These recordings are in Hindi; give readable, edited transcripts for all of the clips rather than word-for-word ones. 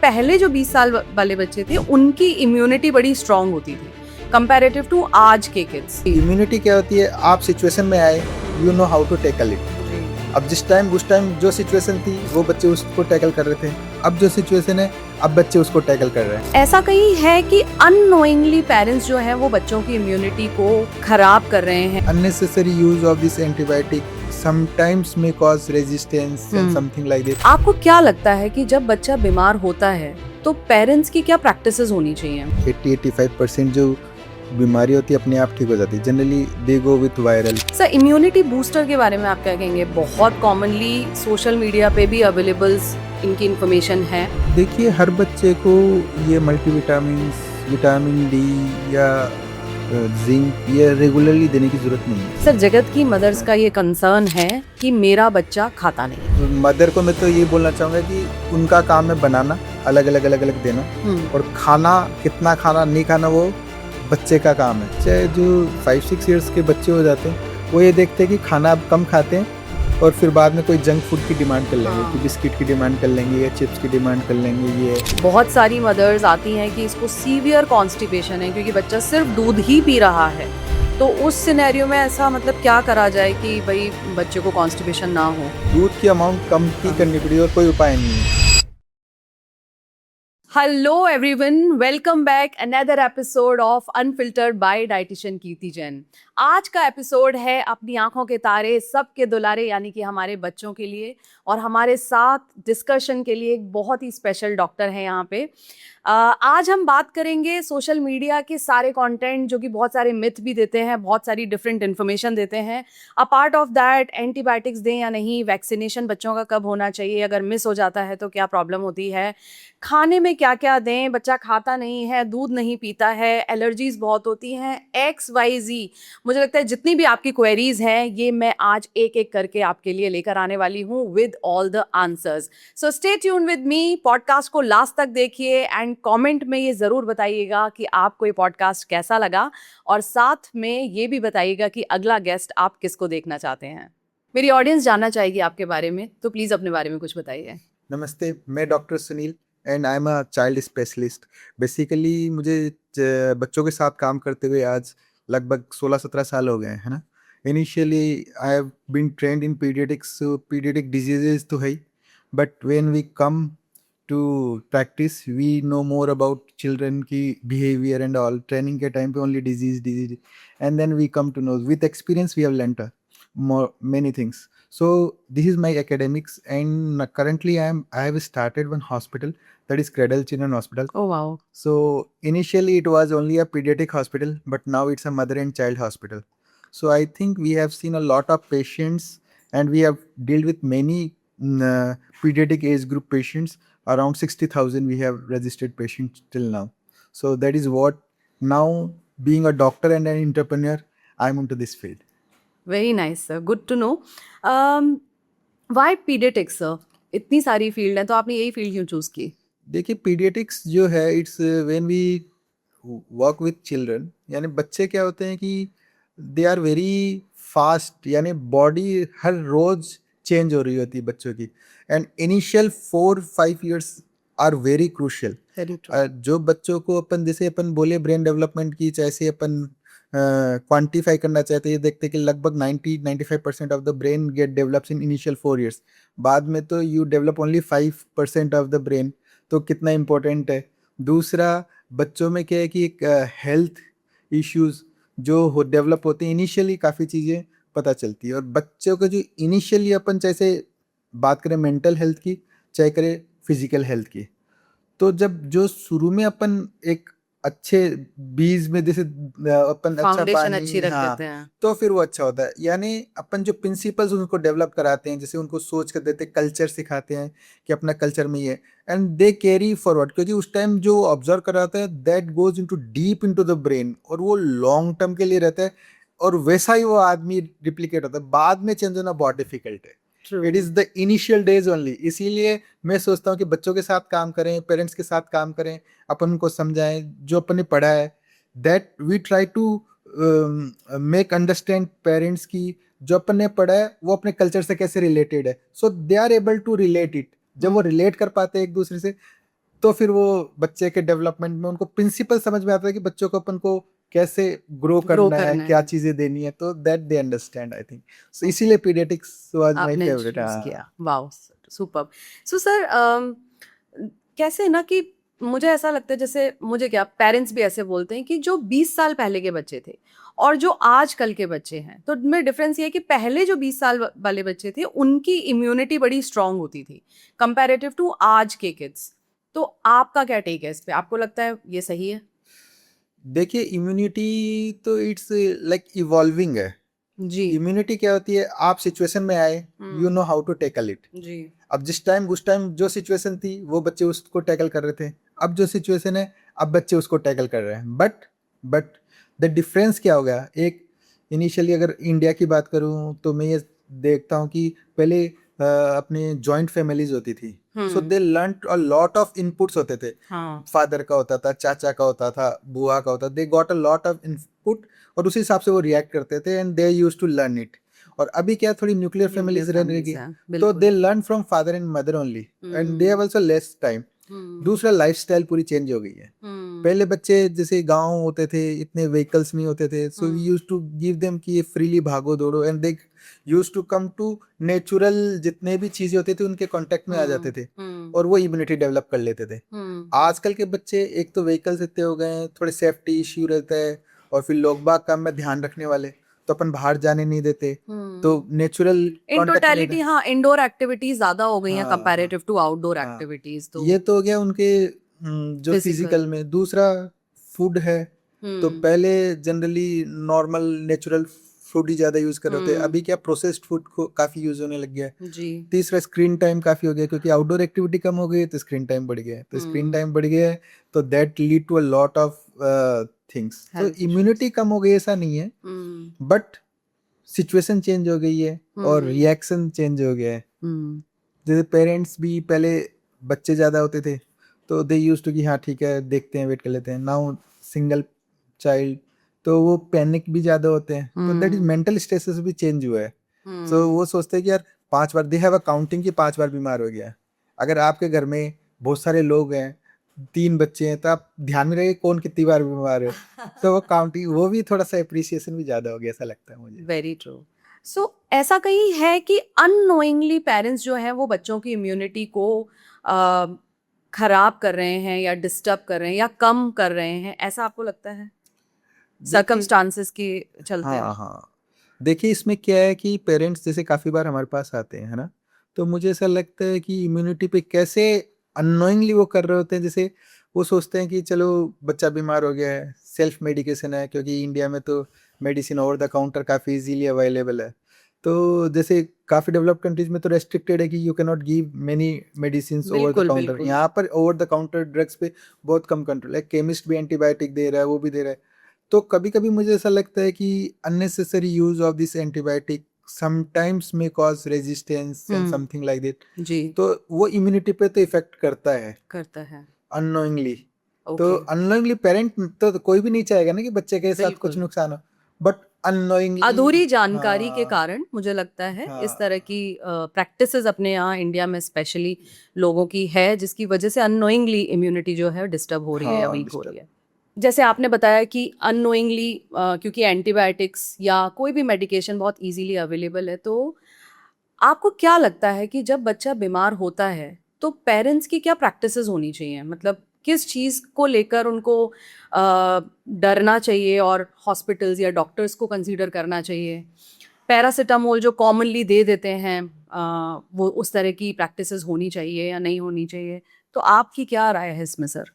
पहले जो 20 साल वाले बच्चे थे उनकी इम्यूनिटी बड़ी स्ट्रांग होती थी कंपैरेटिव टू आज के किड्स। इम्यूनिटी क्या होती है, आप सिचुएशन में आए, you know how to tackle it. अब उस टाइम जो सिचुएशन थी वो बच्चे उसको टैकल कर रहे थे, अब जो सिचुएशन है अब बच्चे उसको टैकल कर रहे हैं। ऐसा कहीं है कि अननोइंगली पेरेंट्स जो है वो बच्चों की इम्यूनिटी को खराब कर रहे हैं। Unnecessary use of this antibiotic sometimes may cause resistance and something like this. आपको क्या लगता है कि जब बच्चा बीमार होता है तो पेरेंट्स की क्या प्रैक्टिसेस होनी चाहिए? 80-85% जो बीमारी होती है अपने आप ठीक हो जाती है। Generally they go with viral. Sir, immunity booster के बारे में आप क्या कहेंगे? बहुत कॉमनली सोशल मीडिया पे भी अवेलेबल इनकी इंफॉर्मेशन है। देखिए, हर बच्चे को ये मल्टीविटामिन, विटामिन डी या जिंक ये रेगुलरली देने की जरूरत नहीं है। सर, जगत की मदर्स का ये कंसर्न है कि मेरा बच्चा खाता नहीं। मदर को मैं तो ये बोलना चाहूँगा कि उनका काम है बनाना, अलग अलग देना, और खाना कितना खाना नहीं खाना वो बच्चे का काम है। चाहे जो 5-6 इयर्स के बच्चे हो जाते हैं वो ये देखते हैं कि खाना अब कम खाते हैं और फिर बाद में कोई जंक फूड की डिमांड कर लेंगे, कि बिस्किट की डिमांड कर लेंगे या चिप्स की डिमांड कर लेंगे। ये बहुत सारी मदर्स आती हैं कि इसको सीवियर कॉन्स्टिपेशन है क्योंकि बच्चा सिर्फ दूध ही पी रहा है। तो उस सिनेरियो में ऐसा मतलब क्या करा जाए कि भाई बच्चे को कॉन्स्टिपेशन ना हो? दूध की अमाउंट कम ही करनी पड़ी और कोई उपाय नहीं है। Hello everyone, welcome back another episode of unfiltered by dietitian Kirti Jain. आज का एपिसोड है अपनी आंखों के तारे सबके दुलारे यानी कि हमारे बच्चों के लिए, और हमारे साथ डिस्कशन के लिए एक बहुत ही स्पेशल डॉक्टर है यहाँ पे। आज हम बात करेंगे सोशल मीडिया के सारे कंटेंट जो कि बहुत सारे मिथ भी देते हैं, बहुत सारी डिफरेंट इन्फॉर्मेशन देते हैं। अपार्ट ऑफ दैट, एंटीबायोटिक्स दें या नहीं, वैक्सीनेशन बच्चों का कब होना चाहिए, अगर मिस हो जाता है तो क्या प्रॉब्लम होती है, खाने में क्या क्या दें, बच्चा खाता नहीं है, दूध नहीं पीता है, एलर्जीज बहुत होती हैं, XYZ। मुझे लगता है जितनी भी आपकी क्वेरीज हैं ये मैं आज एक एक करके आपके लिए लेकर आने वाली हूँ with all the answers. So stay tune with me, podcast को लास्ट तक देखिए एंड कमेंट में ये ज़रूर बताइएगा कि आपको ये पॉडकास्ट कैसा लगा, और साथ में ये भी बताइएगा कि अगला गेस्ट आप किसको देखना चाहते हैं। मेरी ऑडियंस जानना चाहेगी आपके बारे में, तो प्लीज़ अपने बारे में कुछ बताइए। नमस्ते, मैं doctor Sunil and I am a child specialist. Basically मुझे बच्चों के साथ काम करते हुए आज लगभग 16-17 साल हो गए हैं, है ना। Initially I have been trained in paediatrics, paediatric diseases तो है ही, but when we come to practice we know more about children की बिहेवियर एंड ऑल। ट्रेनिंग के टाइम पे only disease and then we come to know with experience we have learned more many things. So this is my academics, and currently I have started one hospital, that is Cradle Children Hospital. Oh wow. So initially it was only a pediatric hospital, but now it's a mother and child hospital. So I think we have seen a lot of patients and we have dealt with many pediatric age group patients. Around 60,000 we have registered patients till now. So that is what, now being a doctor and an entrepreneur, I'm into this field. Very nice sir, good to know. Why paediatrics sir? इतनी सारी फील्ड है तो आपने यही फील्ड क्यों चूज की? देखिए, पीडियाट्रिक्स जो है, it's when we work with children, यानी बच्चे क्या होते हैं कि दे आर वेरी फास्ट, यानी बॉडी हर रोज चेंज हो रही होती है बच्चों की, and initial 4-5 years are very crucial. जो बच्चों को अपन जैसे अपन बोले ब्रेन डेवलपमेंट की, जैसे अपन क्वांटिफाई करना चाहते हैं, ये देखते हैं कि लगभग 90-95% of the brain get develops in initial 4 years. बाद में तो you develop only 5% of the brain. तो कितना इम्पोर्टेंट है। दूसरा, बच्चों में क्या है कि एक हेल्थ इश्यूज जो हो डेवलप होते हैं, इनिशियली काफ़ी चीज़ें पता चलती है, और बच्चों को जो इनिशियली अपन जैसे बात करें मेंटल हेल्थ की, चाहे करें फिजिकल हेल्थ की, तो जब जो शुरू में अपन एक अच्छे बीज में जैसे अपन अच्छा पानी अच्छी रख हाँ, देते हैं, तो फिर वो अच्छा होता है। यानी अपन जो प्रिंसिपल्स उनको डेवलप कराते हैं, जैसे उनको सोच कर देते हैं, कल्चर सिखाते हैं कि अपना कल्चर में ये, एंड दे कैरी फॉरवर्ड, क्योंकि उस टाइम जो ऑब्जर्व कराता है that goes into deep into the brain, और वो लॉन्ग टर्म के लिए रहता है, और वैसा ही वो आदमी रिप्लिकेट होता है। बाद में चेंज होना बहुत डिफिकल्ट है। It is the initial days only. इसीलिए मैं सोचता हूँ कि बच्चों के साथ काम करें, पेरेंट्स के साथ काम करें, अपन उनको समझाएं जो अपन ने पढ़ा है, that we try to make understand parents की जो अपन ने पढ़ा है वो अपने कल्चर से कैसे रिलेटेड है, so they are able to relate it. जब वो रिलेट कर पाते हैं एक दूसरे से, तो फिर वो बच्चे के डेवलपमेंट में उनको प्रिंसिपल समझ में आता है कि बच्चों को अपन को कैसे ग्रो ग्रो करना है, करना क्या है, चीजें देनी है, तो that they understand I think. So इसीलिए पीडियाट्रिक्स वाज माय आपने फेवरेट। चूज हाँ। किया, वाओ, सुपर्ब। सो सर, कैसे ना कि मुझे ऐसा लगता है, जैसे मुझे क्या, पेरेंट्स भी ऐसे बोलते हैं कि जो 20 साल पहले के बच्चे थे और जो आजकल के बच्चे हैं, तो उनमें डिफरेंस ये है कि पहले जो 20 साल वाले बच्चे थे उनकी इम्यूनिटी बड़ी स्ट्रांग होती थी कंपैरेटिव टू आज के किड्स। तो आपका क्या टेक है इस पे, आपको लगता है ये सही है? देखिए, इम्यूनिटी तो इट्स लाइक इवॉल्विंग है। जी। इम्यूनिटी क्या होती है, आप सिचुएशन में आए, you know how to tackle it. जी। अब जिस टाइम उस टाइम जो सिचुएशन थी वो बच्चे उसको टैकल कर रहे थे, अब जो सिचुएशन है अब बच्चे उसको टैकल कर रहे हैं। बट द डिफरेंस क्या हो गया, एक इनिशियली अगर इंडिया की बात करूं तो मैं ये देखता हूं कि पहले अपने जॉइंट फैमिलीज होती थी, so they learn a lot of inputs होते थे। हाँ। फादर का होता था, चाचा का होता था, बुआ का होता था, they got a lot of input और उसी हिसाब से वो रिएक्ट करते थे and they use to learn it. और अभी क्या, थोड़ी न्यूक्लियर न्यूक्लियर फैमिलीज रहने फैमिलीज लगी, हैं, तो बिल्कुल। They learn from father and mother only and they have hmm. Also less time. दूसरा, लाइफस्टाइल पूरी चेंज हो गई है। हम्म। पहले बच्चे जैसे गांव होते थे, इतने व्हीकल्स नहीं होते थे, so we hmm. Use to give them कि ये फ्रीली भागो दौड़ो and they use to come to natural, जितने भी चीजें होती थी उनके कांटेक्ट में आ जाते थे हम्म। और वो इम्यूनिटी डेवलप कर लेते थे। आजकल के बच्चे एक तो व्हीकल्स इतने हो गए हैं, थोड़े सेफ्टी इश्यू रहता है, और फिर लोग बाग काम में ध्यान रखने वाले, तो अपन बाहर जाने नहीं देते, तो हम्म। नेचुरल इन कांटेक्ट में टोटलिटी, रहते। हाँ, इंडोर एक्टिविटीज ज्यादा हो गई हैं हाँ हाँ कंपैरेटिव टू आउटडोर हाँ। एक्टिविटीज, तो ये तो हो गया उनके जो फिजिकल। फिजिकल में। दूसरा, फूड है, तो हम्म। पहले जनरली नॉर्मल नेचुरल फूड ही ज़्यादा यूज़ कर रहे होते, हम्म। अभी क्या प्रोसेस्ड फूड को काफ़ी यूज़ होने लग गया है। जी। तीसरा, स्क्रीन टाइम काफ़ी हो गया, क्योंकि आउटडोर एक्टिविटी कम हो गई है तो स्क्रीन टाइम बढ़ गया है, तो स्क्रीन हम्म। टाइम बढ़ गया है तो that lead to a lot of things. तो हेल्थ इश्यूज। इम्यूनिटी कम हो गई ऐसा नहीं है, हम्म। बट सिचुएशन चेंज हो गई है और हम्म। रिएक्शन चेंज हो गया है। हम्म। जैसे पेरेंट्स भी पहले बच्चे ज़्यादा होते थे तो दे यूज टू कि हाँ ठीक है देखते हैं, वेट कर लेते हैं। नाउ सिंगल चाइल्ड, तो वो पैनिक भी ज़्यादा होते हैं, तो that is hmm. Mental status भी चेंज हुआ है। सो हम्म। वो सोचते हैं कि यार 5 बार, दे हैव अ काउंटिंग कि 5 बार बीमार हो गया है। अगर आपके घर में बहुत सारे लोग हैं, 3 बच्चे हैं, तो आप ध्यान में रखिए कौन कितनी बार बीमार है। तो वो काउंटिंग, वो भी थोड़ा सा अप्रिसिएशन भी ज़्यादा हो गया, ऐसा लगता है मुझे। Very true. सो ऐसा कहीं है कि अननोइंगली पेरेंट्स जो हैं वो बच्चों की इम्यूनिटी को अ, खराब कर रहे हैं या डिस्टर्ब कर रहे हैं या कम कर रहे हैं, ऐसा आपको लगता है देखिए, सर्कमस्टांसेस के चलते? हाँ हाँ, देखिए इसमें क्या है कि पेरेंट्स जैसे काफ़ी बार हमारे पास आते हैं, है ना, तो मुझे ऐसा लगता है कि इम्यूनिटी पे कैसे अननोइंगली वो कर रहे होते हैं। जैसे वो सोचते हैं कि चलो बच्चा बीमार हो गया है, सेल्फ मेडिकेशन है, क्योंकि इंडिया में तो मेडिसिन ओवर द काउंटर काफ़ी इजीली अवेलेबल है। तो जैसे काफ़ी डेवलप्ड कंट्रीज में तो रेस्ट्रिक्टेड है कि you can not give many medicine over the बिल्कुल, काउंटर। बिल्कुल। यहाँ पर ओवर द काउंटर ड्रग्स पे बहुत कम कंट्रोल है, केमिस्ट भी एंटीबायोटिक दे रहा है, वो भी दे रहा है। तो कभी-कभी मुझे ऐसा लगता है कि unnecessary use of this antibiotic sometimes may cause resistance and hmm. something like that। जी। तो वो इम्यूनिटी पे तो इफेक्ट करता है करता है। अननोइंगली। तो ओके। अननोइंगली पेरेंट तो कोई भी नहीं चाहेगा ना कि बच्चे के साथ कुछ बिल्कुल। नुकसान हो, बट अननोइंगली। अधूरी जानकारी के हाँ कारण मुझे लगता है इस तरह हाँ की प्रैक्टिसेस अपने यहाँ इंडिया में स्पेशली लोगों की है, जिसकी वजह से अननोइंगली इम्यूनिटी जो है डिस्टर्ब हो रही है या हाँ, वीक हो रही डिस्टर्ब। है। जैसे आपने बताया कि अननोइंगली, क्योंकि एंटीबायोटिक्स या कोई भी मेडिकेशन बहुत इजीली अवेलेबल है, तो आपको क्या लगता है कि जब बच्चा बीमार होता है तो पेरेंट्स की क्या प्रैक्टिसेस होनी चाहिए, मतलब किस चीज़ को लेकर उनको डरना चाहिए और हॉस्पिटल्स या डॉक्टर्स को कंसीडर करना चाहिए? पैरासिटामोल जो कॉमनली दे देते हैं, वो उस तरह की प्रैक्टिसेस होनी चाहिए या नहीं होनी चाहिए? तो आपकी क्या राय है इसमें सर?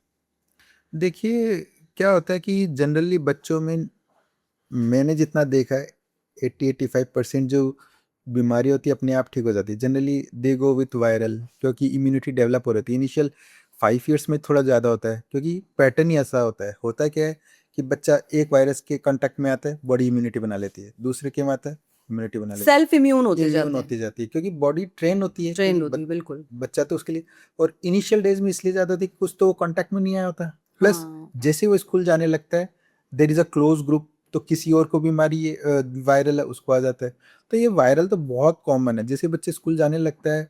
देखिए, क्या होता है कि जनरली बच्चों में मैंने जितना देखा है 80-85% जो बीमारी होती है अपने आप ठीक हो जाती है। Generally they go with viral, क्योंकि इम्यूनिटी डेवलप हो रही है। इनिशियल 5 ईयर्स में थोड़ा ज़्यादा होता है, क्योंकि पैटर्न ही ऐसा होता है। होता क्या है कि बच्चा एक वायरस के कांटेक्ट में आता है, बॉडी इम्यूनिटी बना लेती है, दूसरे के में आता है, इम्यूनिटी बना लेती सेल्फ इम्यून है, होते इम्यून जाते हैं। होती जाती है, क्योंकि बॉडी ट्रेन होती है, क्योंकि ट्रेंड होती है, बिल्कुल। बच्चा तो उसके लिए। और इनिशियल डेज में इसलिए ज़्यादा होती है कि कुछ तो वो कॉन्टैक्ट में नहीं आया होता। प्लस हाँ। जैसे वो स्कूल जाने लगता है, there is a close group, तो किसी और को बीमारी वायरल है उसको आ जाता है। तो ये वायरल तो बहुत कॉमन है, जैसे बच्चे स्कूल जाने लगता है,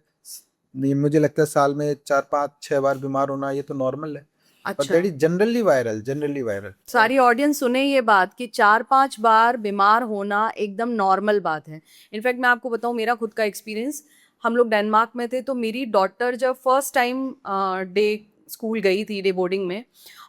नहीं, मुझे लगता है साल में 4 5 6 बार बीमार होना ये तो नॉर्मल है, बट अच्छा, दैट इज जनरली वायरल। सारी ऑडियंस सुने ये बात कि 4 5 बार बीमार होना एकदम नॉर्मल बात है। इनफैक्ट मैं आपको बताऊं मेरा खुद का एक्सपीरियंस, हम लोग डेनमार्क में थे तो मेरी डॉटर जब फर्स्ट टाइम डे स्कूल गई थी, डे बोर्डिंग में,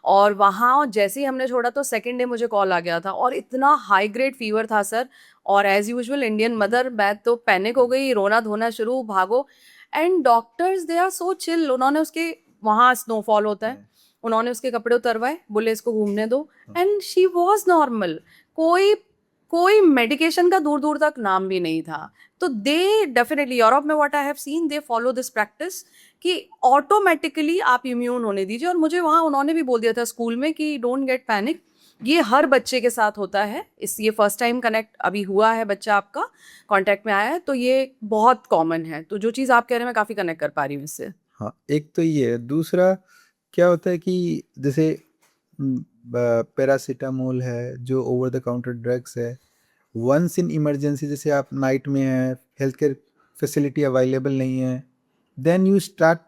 और वहाँ जैसे ही हमने छोड़ा तो सेकेंड डे मुझे कॉल आ गया था और इतना हाई ग्रेड फीवर था सर। और एज यूजुअल इंडियन मदर मैं तो पैनिक हो गई, रोना धोना शुरू, भागो। And doctors they are so chill, उन्होंने उसके, वहाँ स्नोफॉल होता है, उन्होंने उसके कपड़े उतरवाए, बोले इसको घूमने दो, एंड शी वॉज नॉर्मल। कोई कोई मेडिकेशन का दूर दूर तक नाम भी नहीं था। तो दे डेफिनेटली, यूरोप में what I have seen, they follow this practice कि ऑटोमेटिकली आप इम्यून होने दीजिए। और मुझे वहाँ उन्होंने भी बोल दिया था स्कूल में कि डोंट गेट पैनिक, ये हर बच्चे के साथ होता है। इस ये फर्स्ट टाइम कनेक्ट अभी हुआ है, बच्चा आपका कांटेक्ट में आया है, तो ये बहुत कॉमन है। तो जो चीज़ आप कह रहे हैं मैं काफ़ी कनेक्ट कर पा रही हूँ इससे। हाँ, एक तो ये है। दूसरा क्या होता है कि जैसे पैरासीटामोल है जो ओवर द काउंटर ड्रग्स है, वंस इन इमरजेंसी, जैसे आप नाइट में हैं, हेल्थ केयर फैसिलिटी अवेलेबल नहीं है, then you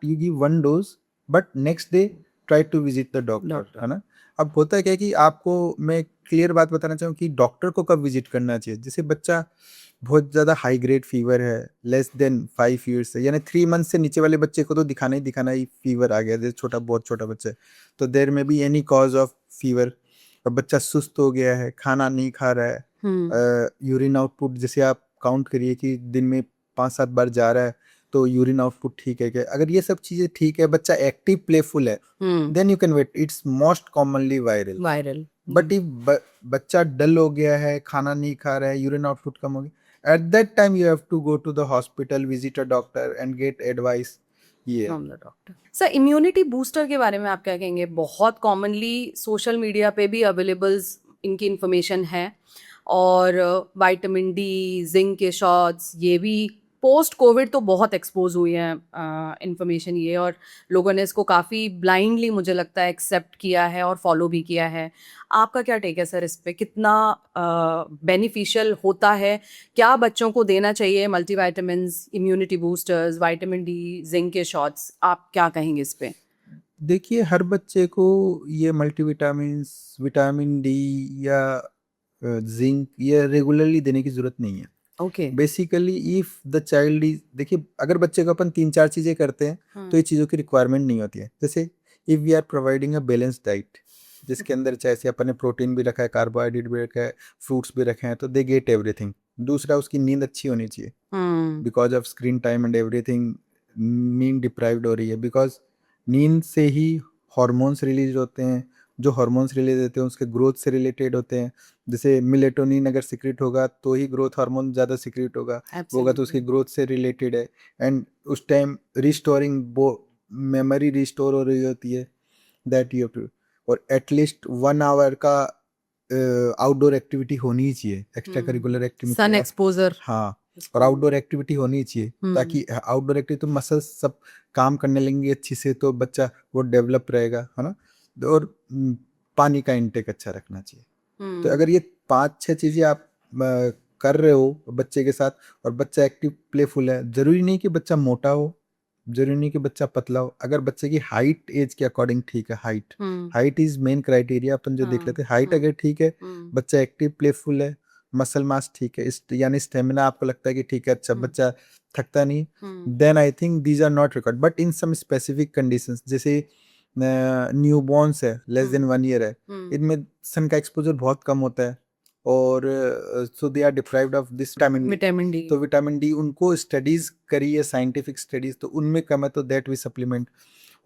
give 1 dose, but next day try to visit the doctor, है ना। अब होता है क्या कि आपको मैं क्लियर बात बताना चाहूँ कि डॉक्टर को कब विजिट करना चाहिए। जैसे बच्चा बहुत ज़्यादा हाई ग्रेड फीवर है, लेस देन 5 ईयर्स से, यानी 3 मंथ से नीचे वाले बच्चे को तो दिखाना ही फीवर आ गया, जैसे बहुत छोटा बच्चा है, तो देर में be any cause of fever. अब बच्चा सुस्त हो गया है, खाना नहीं खा रहा है, यूरिन आउटपुट जैसे आप काउंट करिए कि दिन में 5 7 बार जा रहा है, तो यूरिन आउटपुट ठीक है क्या? अगर ये सब चीज़ें ठीक है, बच्चा एक्टिव प्लेफुल है, then you can wait, it's most commonly viral. Viral. But if बच्चा डल हो गया है, खाना नहीं खा रहा है, यूरिन आउटपुट कम हो गया, at that time you have to go to the hospital, visit a doctor and get advice. ये from the doctor. Sir, immunity booster के बारे में आप क्या कहेंगे? बहुत कॉमनली सोशल मीडिया पे भी अवेलेबल इनकी इंफॉर्मेशन है, और विटामिन डी, जिंक के शॉट्स, ये भी पोस्ट कोविड तो बहुत एक्सपोज हुई है इंफॉर्मेशन ये, और लोगों ने इसको काफ़ी ब्लाइंडली मुझे लगता है एक्सेप्ट किया है और फॉलो भी किया है। आपका क्या टेक है सर इस पे? कितना बेनिफिशियल होता है? क्या बच्चों को देना चाहिए multivitamins, immunity boosters, vitamin D, zinc के शॉट्स? आप क्या कहेंगे इस पे? देखिए, हर बच्चे को ये मल्टीविटामिन्स, विटामिन डी या जिंक ये रेगुलरली देने की जरूरत नहीं है। Okay. Basically if the child is, देखिए अगर बच्चे को अपन 3 4 चीजें करते हैं तो ये चीज़ों की रिक्वायरमेंट नहीं होती है। जैसे if we are providing a balance diet, जिसके अंदर जैसे अपन ने प्रोटीन भी रखा है, कार्बोहाइड्रेट भी रखा है, फ्रूट्स भी रखे हैं, तो दे गेट एवरीथिंग। दूसरा, उसकी नींद अच्छी होनी चाहिए, because of screen time and everything, नींद डिप्राइव्ड हो रही है, बिकॉज नींद से ही हॉर्मोन्स रिलीज होते हैं, जो हॉर्मोन्स रिलीज होते हैं उसके ग्रोथ से रिलेटेड होते हैं। जैसे मिलेटोनिन अगर सिक्रेट होगा तो ही ग्रोथ हार्मोन ज़्यादा सिक्रेट होगा तो उसकी ग्रोथ से रिलेटेड है। एंड उस टाइम रिस्टोरिंग मेमोरी रिस्टोर हो रही होती है, दैट यू टू। और एटलीस्ट 1 आवर का आउटडोर एक्टिविटी होनी ही चाहिए, extra curricular activity, sun exposure. हाँ, और आउटडोर एक्टिविटी होनी चाहिए, ताकि आउटडोर एक्टिविटी तो मसल्स सब काम करने लगेंगे अच्छे से, तो बच्चा वो डेवलप रहेगा, है ना। और पानी का इंटेक अच्छा रखना चाहिए। तो अगर ये 5 6 चीज़ें आप कर रहे हो बच्चे के साथ, और बच्चा एक्टिव प्लेफुल है, जरूरी नहीं कि बच्चा मोटा हो, जरूरी नहीं कि बच्चा पतला हो। अगर बच्चे की हाइट एज के अकॉर्डिंग ठीक है, हाइट इज मेन क्राइटेरिया, अपन जो देख लेते हैं, हाइट अगर ठीक है, बच्चा एक्टिव प्लेफुल है, मसल मास ठीक है, यानी स्टेमिना आपको लगता है कि ठीक है, अच्छा बच्चा थकता नहीं, then I think these are not required. But in some specific conditions, जैसे न्यू बॉर्न्स है, लेस देन 1 ईयर है, इनमें सन का एक्सपोजर बहुत कम होता है, और so they are deprived of this vitamin D. तो विटामिन डी उनको स्टडीज करी है, साइंटिफिक स्टडीज, तो उनमें कम है, तो दैट वी सप्लीमेंट।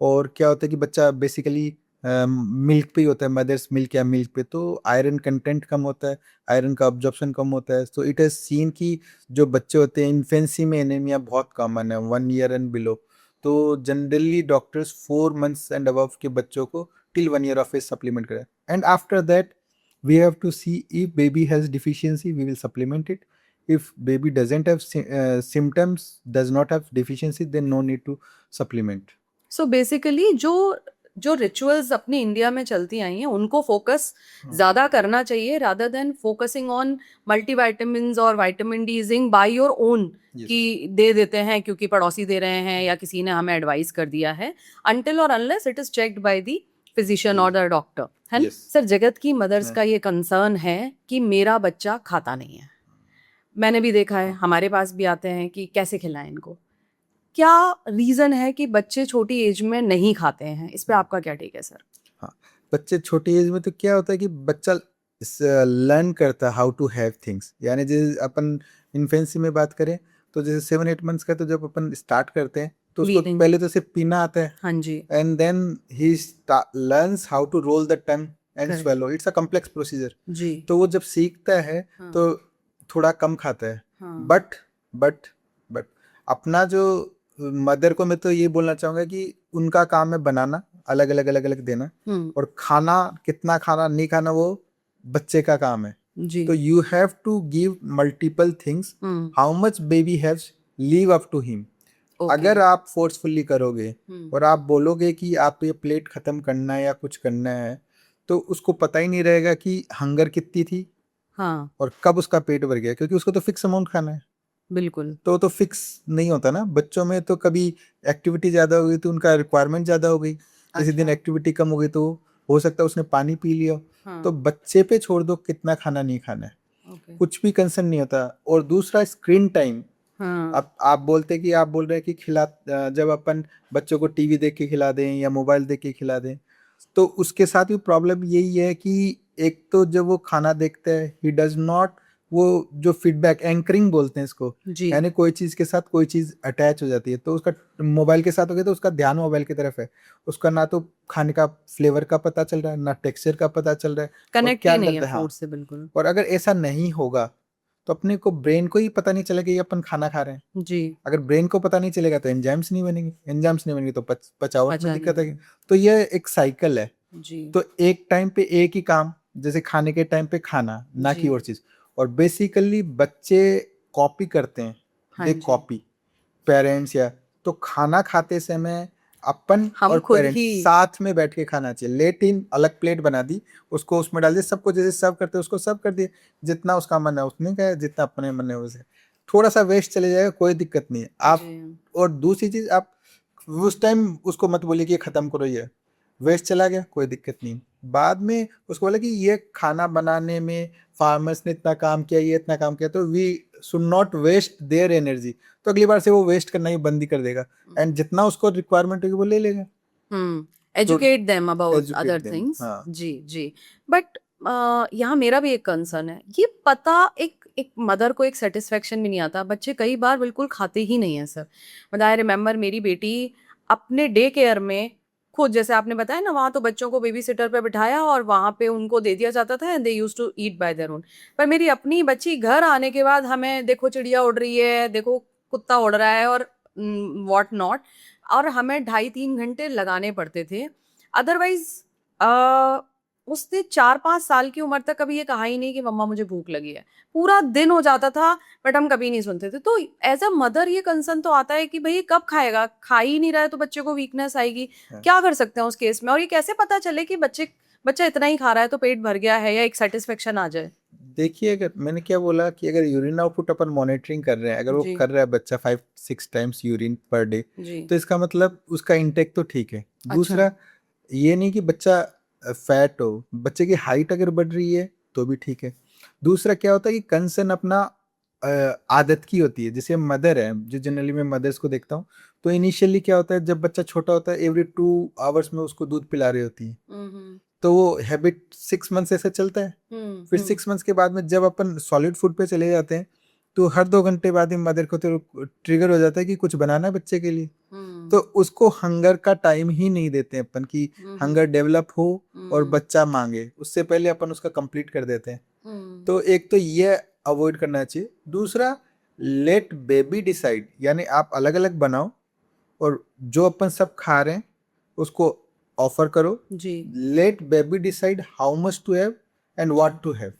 और क्या होता है कि बच्चा बेसिकली मिल्क पे ही होता है, मदर्स मिल्क या मिल्क पे, तो आयरन कंटेंट कम होता है, आयरन का ऑब्जॉर्प्शन कम होता है। सो इट हैज सीन कि जो बच्चे होते हैं इन्फेंसी में एनीमिया बहुत कॉमन है, 1 ईयर एंड बिलो। तो generally doctors 4 months and above के बच्चों को till 1 year of age supplement करें, and after that we have to see if baby has deficiency, we will supplement it. If baby doesn't have symptoms, does not have deficiency, then no need to supplement. So basically जो जो रिचुअल्स अपनी इंडिया में चलती आई हैं उनको फोकस हाँ। ज्यादा करना चाहिए rather than focusing on multivitamins और vitamin D zinc by your own Yes. कि दे देते हैं क्योंकि पड़ोसी दे रहे हैं या किसी ने हमें एडवाइस कर दिया है, अनटिल और unless it is checked by the physician और द डॉक्टर, है ना? Yes. सर, जगत की मदर्स हाँ। का ये कंसर्न है कि मेरा बच्चा खाता नहीं है। मैंने भी देखा है, हमारे पास भी आते हैं कि कैसे खिलाएं इनको। क्या रीजन है कि बच्चे छोटी एज में नहीं खाते हैं? इस पे आपका क्या टेक है सर? हाँ, बच्चे छोटी एज में तो क्या होता है कि बच्चा लर्न करता है हाउ टू हैव थिंग्स। यानी जैसे अपन इन्फेंसी में बात करें तो जैसे 7-8 मंथ्स का तो जब अपन स्टार्ट करते हैं तो उसको Weaning. पहले तो सिर्फ पीना आता है, हाँ जी। And then he learns how to roll the tongue and Correct. Swallow. It's a complex procedure. जी। तो वो जब सीखता है हाँ। तो थोड़ा कम खाता है। हाँ। बट बट बट अपना जो मदर को मैं तो ये बोलना चाहूंगा कि उनका काम है बनाना, अलग अलग अलग अलग देना, और खाना कितना खाना नहीं खाना वो बच्चे का काम है। जी। तो you have to give multiple things, how much baby haves leave up to him. अगर आप फोर्सफुली करोगे और आप बोलोगे कि आप ये प्लेट खत्म करना है या कुछ करना है, तो उसको पता ही नहीं रहेगा कि हंगर कितनी थी हाँ, और कब उसका पेट भर गया, क्योंकि उसको तो फिक्स अमाउंट खाना है। बिल्कुल। तो फिक्स नहीं होता ना। बच्चों में तो कभी एक्टिविटी ज़्यादा हो गई तो उनका रिक्वायरमेंट ज़्यादा हो गई, किसी दिन अच्छा। एक्टिविटी कम हो गई तो हो सकता है उसने पानी पी लिया हो। हाँ। तो बच्चे पे छोड़ दो कितना खाना नहीं खाना है, ओके। कुछ भी कंसर्न नहीं होता। और दूसरा स्क्रीन टाइम। हाँ। अब आप बोल रहे हैं कि जब अपन बच्चों को टीवी देख के खिला दें या मोबाइल देख के खिला दें, तो उसके साथ भी प्रॉब्लम यही है कि एक तो जब वो खाना देखता है ही डज नॉट, वो जो फीडबैक एंकरिंग बोलते हैं इसको, जी। यानी कोई चीज़ के साथ कोई चीज़ अटैच हो जाती है। तो उसका मोबाइल के साथ हो गया तो उसका ध्यान मोबाइल की तरफ है, उसका ना तो खाने का फ्लेवर का पता चल रहा है, ना टेक्सचर का पता चल रहा है, और कनेक्ट क्या ही नहीं है डलता है। हाँ, फूड से बिल्कुल। और अगर ऐसा नहीं होगा तो अपने को ब्रेन को ही पता नहीं चलेगा कि अपन खाना खा रहे हैं। जी। अगर ब्रेन को पता नहीं चलेगा तो एंजाइम्स नहीं बनेंगे, एंजाइम्स नहीं बनेंगे तो पचावट में पचा दिक्कत नहीं। आएगी। तो ये एक साइकिल है। जी। तो एक टाइम पे एक ही काम, जैसे खाने के टाइम पे खाना, ना जी। कि और चीज। और बेसिकली बच्चे कॉपी करते हैं, हाँ दे जी। Copy parents. या तो खाना खाते समय अपन हम और खुद पेरेंट्स ही। साथ में बैठ के खाना चाहिए। लेट इन अलग प्लेट बना दी, उसको उसमें डाल दिया, सबको जैसे सर्व करते हैं उसको सर्व कर दिए, जितना उसका मन है उसने कहा, जितना अपने मन है उसे। थोड़ा सा वेस्ट चले जाएगा, कोई दिक्कत नहीं है आप। जी। और दूसरी चीज, आप उस टाइम उसको मत बोलिए कि ये खत्म करो, ये वेस्ट चला गया कोई दिक्कत नहीं। बाद में उसको बोला कि ये खाना बनाने में फार्मर्स ने इतना काम किया, ये इतना काम किया, तो we should not waste their energy. तो अगली बार से वो वेस्ट करना ही बंद ही कर देगा, एंड जितना उसको रिक्वायरमेंट होगी वो ले लेगा। तो educate them about educate other them. Things. हाँ, जी जी। बट यहाँ मेरा भी एक कंसर्न है, ये पता एक एक मदर को एक सेटिस्फेक्शन भी नहीं आता, बच्चे कई बार बिल्कुल खाते ही नहीं है सर। मतलब आई रिमेम्बर मेरी बेटी अपने डे केयर में खुद, जैसे आपने बताया ना, वहाँ तो बच्चों को बेबी सिटर पे बिठाया और वहाँ पे उनको दे दिया जाता था, and they used to eat by their own. पर मेरी अपनी बच्ची घर आने के बाद हमें देखो चिड़िया उड़ रही है, देखो कुत्ता उड़ रहा है और व्हाट नॉट, और हमें 2.5-3 घंटे लगाने पड़ते थे। अदरवाइज उसने 4-5 साल की उम्र तक कभी ये कहा ही नहीं कि मम्मा मुझे भूख लगी है। पूरा दिन हो जाता था बट हम कभी नहीं सुनते थे। तो एज अ मदर ये कंसर्न तो आता है कि भाई कब खाएगा, खा ही नहीं रहा है तो बच्चे को वीकनेस आएगी। हाँ। क्या कर सकते हैं उस केस में, और ये कैसे पता चले कि बच्चा इतना ही खा रहा है तो पेट भर गया है, या एक सेटिस्फेक्शन आ जाए? देखिए, अगर मैंने क्या बोला कि अगर यूरिन आउटपुट अपन मॉनिटरिंग कर रहे हैं, अगर वो जी। कर रहा है बच्चा 5-6 टाइम्स यूरिन पर डे, जी। तो इसका मतलब उसका इंटेक तो ठीक है। अच्छा। दूसरा, ये नहीं कि बच्चा फैट हो, बच्चे की हाइट अगर बढ़ रही है तो भी ठीक है। दूसरा क्या होता है कि कंसर्न अपना आदत की होती है। जैसे मदर है, जो जनरली मैं मदर्स को देखता हूँ, तो इनिशियली क्या होता है, जब बच्चा छोटा होता है एवरी 2 आवर्स में उसको दूध पिला रही होती है, तो वो हैबिट 6 मंथ्स ऐसे चलता है। फिर 6 मंथ्स के बाद में जब अपन सॉलिड फूड पे चले जाते हैं, तो हर 2 घंटे बाद ही मदर को तो ट्रिगर हो जाता है कि कुछ बनाना है बच्चे के लिए। तो उसको हंगर का टाइम ही नहीं देते हैं अपन, कि हंगर डेवलप हो और बच्चा मांगे, उससे पहले अपन उसका कंप्लीट कर देते हैं। तो एक तो ये अवॉइड करना चाहिए। दूसरा, लेट बेबी डिसाइड, यानी आप अलग अलग बनाओ और जो अपन सब खा रहे हैं उसको ऑफर करो। जी। Let baby decide how much to have and what to have.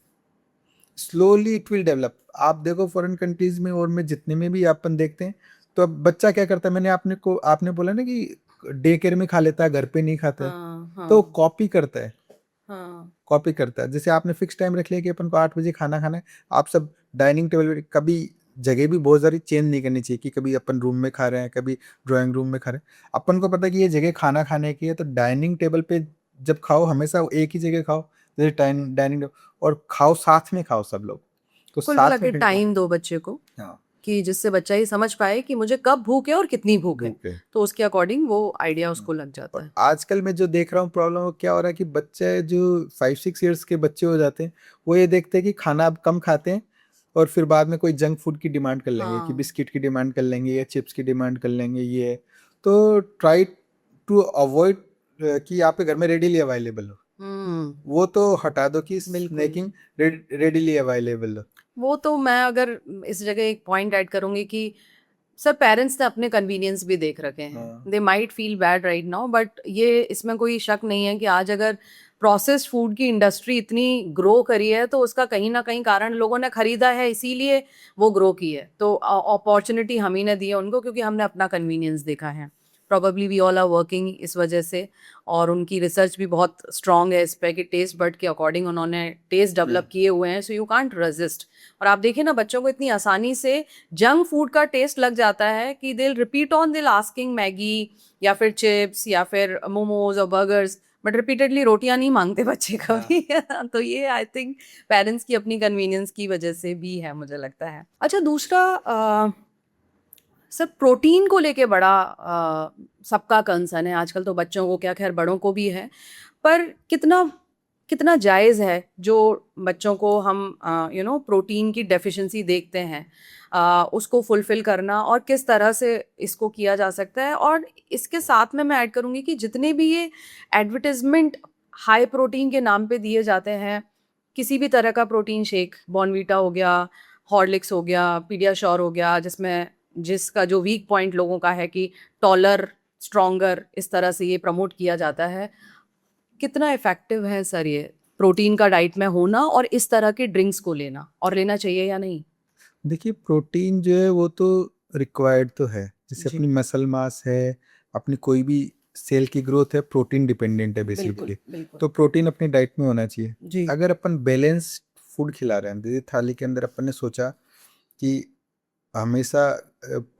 Slowly it will develop. आप देखो फॉरेन कंट्रीज में और में जितने में भी अपन देखते हैं, तो अब बच्चा क्या करता है, आपने बोला ना कि डे केयर में खा लेता है, घर पे नहीं खाता है, हाँ तो हाँ कॉपी करता है। हाँ कॉपी करता है। जैसे आपने फिक्स टाइम रख लिया कि अपन को 8 बजे खाना खाना है, आप सब डाइनिंग टेबल पे, कभी जगह भी बहुत सारी चेंज नहीं करनी चाहिए कि कभी अपन रूम में खा रहे हैं, कभी ड्राइंग रूम में खा रहे हैं। अपन को पता है कि ये जगह खाना खाने की है, तो डाइनिंग टेबल पे जब खाओ हमेशा एक ही जगह खाओ, जैसे डाइनिंग और खाओ, साथ में खाओ सब लोग, तो कुल मिला साथ में के फिर टाइम दो बच्चे को हाँ कि जिससे बच्चा ये समझ पाए कि मुझे कब भूख है और कितनी भूख है, भूख है। तो उसके अकॉर्डिंग वो आइडिया उसको लग जाता और है। आजकल मैं जो देख रहा हूँ प्रॉब्लम, वो क्या हो रहा है कि बच्चे जो 5-6 ईयर्स के बच्चे हो जाते हैं, वो ये देखते हैं कि खाना अब कम खाते हैं, और फिर बाद में कोई जंक फूड की डिमांड कर लेंगे, कि हाँ बिस्किट की डिमांड कर लेंगे या चिप्स की डिमांड कर लेंगे। ये तो ट्राई टू अवॉइड कि आप के घर में रेडीली अवेलेबल हो, वो तो हटा दो कि बिल्कुल। स्नैकिंग रेडीली अवेलेबल हो। वो तो मैं अगर इस जगह एक पॉइंट ऐड करूंगी कि सर पेरेंट्स ने अपने कन्वीनियंस भी देख रखे हैं, हाँ they might feel bad right now, but ये इसमें कोई शक नहीं है कि आज अगर प्रोसेस्ड फूड की इंडस्ट्री इतनी ग्रो करी है तो उसका कहीं ना कहीं कारण लोगों ने खरीदा है, इसीलिए वो ग्रो की है। तो अपॉर्चुनिटी हम ही ने दी है उनको, क्योंकि हमने अपना कन्वीनियंस देखा है। Probably we all are working इस वजह से, और उनकी रिसर्च भी बहुत स्ट्रांग है इस पे कि टेस्ट बड के अकॉर्डिंग उन्होंने टेस्ट डेवलप किए हुए हैं, सो यू कांट रेजिस्ट। और आप देखिए ना, बच्चों को इतनी आसानी से जंक फूड का टेस्ट लग जाता है कि दिल रिपीट ऑन, दिल आस्किंग मैगी या फिर चिप्स या फिर मोमोज और बर्गर्स, बट रिपीटेडली रोटियां नहीं मांगते बच्चे कभी। तो ये आई थिंक पेरेंट्स की अपनी कन्वीनियंस की वजह से भी है, मुझे लगता है। अच्छा, दूसरा सर प्रोटीन को लेके बड़ा सबका कंसर्न है आजकल, तो बच्चों को क्या, खैर बड़ों को भी है, पर कितना कितना जायज़ है जो बच्चों को हम प्रोटीन की डेफिशिएंसी देखते हैं, उसको फुलफिल करना, और किस तरह से इसको किया जा सकता है। और इसके साथ में मैं ऐड करूँगी कि जितने भी ये एडवर्टाइजमेंट हाई प्रोटीन के नाम पे दिए जाते हैं, किसी भी तरह का प्रोटीन शेक, बॉर्नवीटा हो गया, हॉर्लिक्स हो गया, पीडियाश्योर हो गया, जिसका जो वीक पॉइंट लोगों का है कि टॉलर स्ट्रॉन्गर, इस तरह से ये प्रमोट किया जाता है, कितना इफेक्टिव है सर ये प्रोटीन का डाइट में होना और इस तरह के ड्रिंक्स को लेना, और लेना चाहिए या नहीं? देखिए, प्रोटीन जो है वो तो रिक्वायर्ड तो है, जैसे जी अपनी मसल मास है, अपनी कोई भी सेल की ग्रोथ है, प्रोटीन डिपेंडेंट है बिल्कुल बेसिकली। बिल्कुल। तो प्रोटीन अपनी डाइट में होना चाहिए। जी अगर अपन बैलेंस्ड फूड खिला रहे हैं, जैसे थाली के अंदर अपन ने सोचा कि हमेशा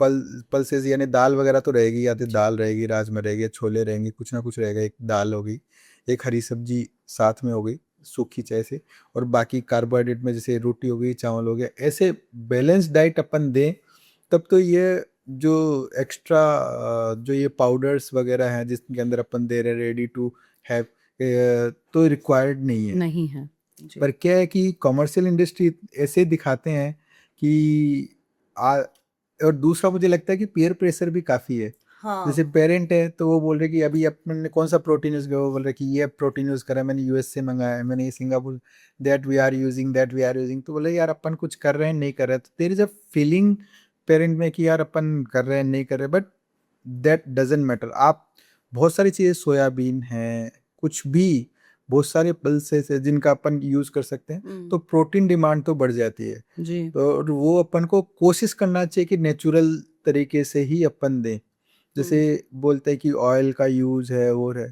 पल्सेस यानी दाल वगैरह तो रहेगी, या तो दाल रहेगी, राजमा रहेगी, छोले रहेंगे, कुछ ना कुछ रहेगा, एक दाल होगी, एक हरी सब्जी साथ में हो गई सूखी चाय से, और बाकी कार्बोहाइड्रेट में जैसे रोटी हो गई, चावल हो गया, ऐसे बैलेंस डाइट अपन दें, तब तो ये जो एक्स्ट्रा जो ये पाउडर्स वगैरह हैं जिसके अंदर अपन दे रहे हैं रेडी टू हैव, तो रिक्वायर्ड नहीं है। नहीं है। जी पर क्या है कि कमर्शियल इंडस्ट्री ऐसे दिखाते हैं कि आ, और दूसरा मुझे लगता है कि पीयर प्रेशर भी काफ़ी है। जैसे हाँ पेरेंट है तो वो बोल रहे कि अभी अपन ने कौन सा प्रोटीन यूज़ किया, वो बोल रहे कि ये प्रोटीन यूज़ करा है, मैंने यूएस से मंगाया है, मैंने ये Singapore, that we are using, तो बोले यार अपन कुछ कर रहे हैं नहीं कर रहे हैं, तो there is a feeling parent में कि यार अपन कर रहे हैं नहीं कर रहे, बट दैट डजेंट मैटर। आप बहुत सारी चीज़ें, सोयाबीन है, कुछ भी बहुत सारे पल्सेस है जिनका अपन यूज़ कर सकते हैं, तो प्रोटीन डिमांड तो बढ़ जाती है। जी तो और वो अपन को कोशिश करना चाहिए कि नेचुरल तरीके से ही अपन दें। जैसे बोलते हैं कि ऑयल का यूज़ है और है,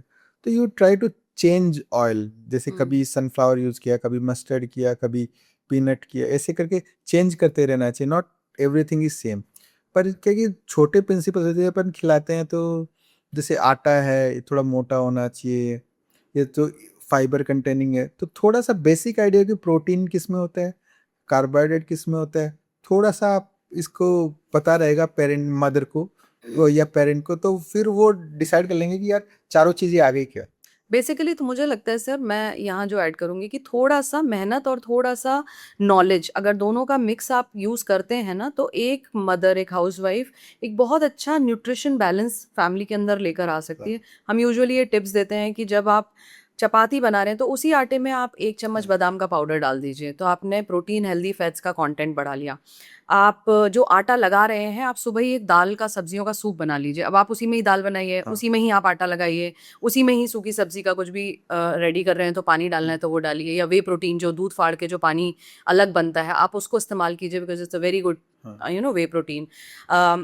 तो you try to change oil, जैसे कभी सनफ्लावर यूज़ किया, कभी मस्टर्ड किया, कभी पीनट किया, ऐसे करके चेंज करते रहना चाहिए, नॉट एवरीथिंग इज सेम। पर क्या कि छोटे प्रिंसिपल होते हैं, अपन खिलाते हैं तो जैसे आटा है ये थोड़ा मोटा होना चाहिए, ये तो फाइबर कंटेनिंग है, तो थोड़ा सा बेसिक आइडिया कि प्रोटीन किस में होता है, कार्बोहाइड्रेट किस में होता है, थोड़ा सा आप इसको पता रहेगा पेरेंट मदर को या पेरेंट को, तो फिर वो डिसाइड कर लेंगे कि यार चारों चीज़ें आ गई क्या। बेसिकली तो मुझे लगता है सर, मैं यहाँ जो ऐड करूँगी कि थोड़ा सा मेहनत और थोड़ा सा नॉलेज, अगर दोनों का मिक्स आप यूज़ करते हैं ना, तो एक मदर, एक हाउसवाइफ एक बहुत अच्छा न्यूट्रिशन बैलेंस फैमिली के अंदर लेकर आ सकती है। हम यूजुअली ये टिप्स देते हैं कि जब आप चपाती बना रहे हैं तो उसी आटे में आप 1 चम्मच बादाम का पाउडर डाल दीजिए, तो आपने प्रोटीन हेल्दी फैट्स का कंटेंट बढ़ा लिया। आप जो आटा लगा रहे हैं, आप सुबह ही एक दाल का सब्जियों का सूप बना लीजिए। अब आप उसी में ही दाल बनाइए, हाँ। उसी में ही आप आटा लगाइए, उसी में ही सूखी सब्जी का कुछ भी रेडी कर रहे हैं तो पानी डालना है तो वो डालिए, या वे प्रोटीन जो दूध फाड़ के जो पानी अलग बनता है आप उसको इस्तेमाल कीजिए, because it's a very good हाँ। वे प्रोटीन।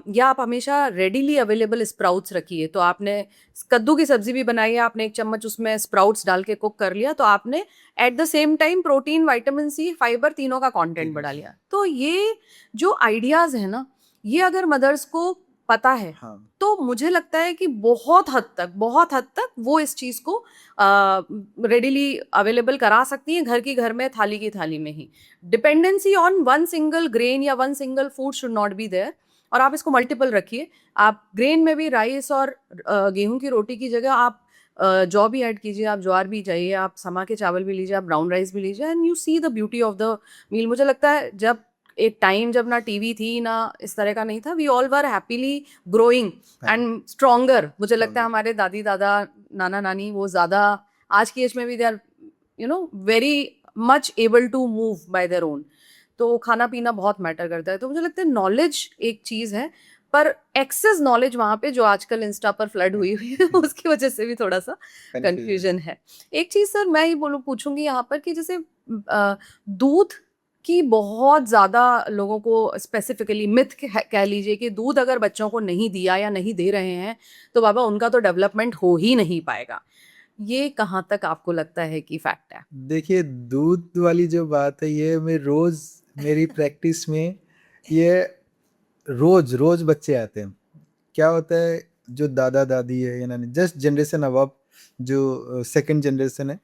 या आप हमेशा रेडीली अवेलेबल स्प्राउट्स रखिए। तो आपने कद्दू की सब्जी भी बनाई है, आपने एक चम्मच उसमें स्प्राउट्स डाल के कुक कर लिया, तो आपने at the same time protein, vitamin C, fibre तीनों का कंटेंट बढ़ा लिया। तो ये जो आइडियाज है ना, ये अगर मदर्स को पता है हाँ। तो मुझे लगता है कि बहुत हद तक वो इस चीज को रेडिली अवेलेबल करा सकती हैं, घर की घर में, थाली की थाली में ही। Dependency on one single grain या one single food should not be there. और आप इसको मल्टीपल रखिए। आप ग्रेन में भी राइस और गेहूं की रोटी की जगह आप जौ भी ऐड कीजिए, आप ज्वार भी चाहिए, आप समा के चावल भी लीजिए, आप ब्राउन राइस भी लीजिए, and you see the beauty of the meal. मुझे लगता है जब एक टाइम जब ना टीवी थी ना इस तरह का नहीं था, we all were happily growing and stronger. मुझे लगता है हमारे दादी दादा नाना नानी वो ज़्यादा आज की एज में भी they are very much able to move by their own. तो खाना पीना बहुत मैटर करता है। तो मुझे लगता है नॉलेज एक चीज़ है, पर एक्सेस नॉलेज वहाँ पे जो आजकल इंस्टा पर फ्लड हुई है उसकी वजह से भी थोड़ा सा कंफ्यूजन है। एक चीज़ सर मैं ये पूछूंगी यहाँ पर कि जैसे दूध की बहुत ज़्यादा लोगों को स्पेसिफिकली मिथ कह लीजिए कि दूध अगर बच्चों को नहीं दिया या नहीं दे रहे हैं तो बाबा उनका तो डेवलपमेंट हो ही नहीं पाएगा। ये कहाँ तक आपको लगता है कि फैक्ट है? देखिए, दूध वाली जो बात है ये मैं रोज मेरी प्रैक्टिस में ये रोज बच्चे आते हैं। क्या होता है, जो दादा दादी है या नानी जस्ट जनरेशन अब जो सेकंड जनरेशन है,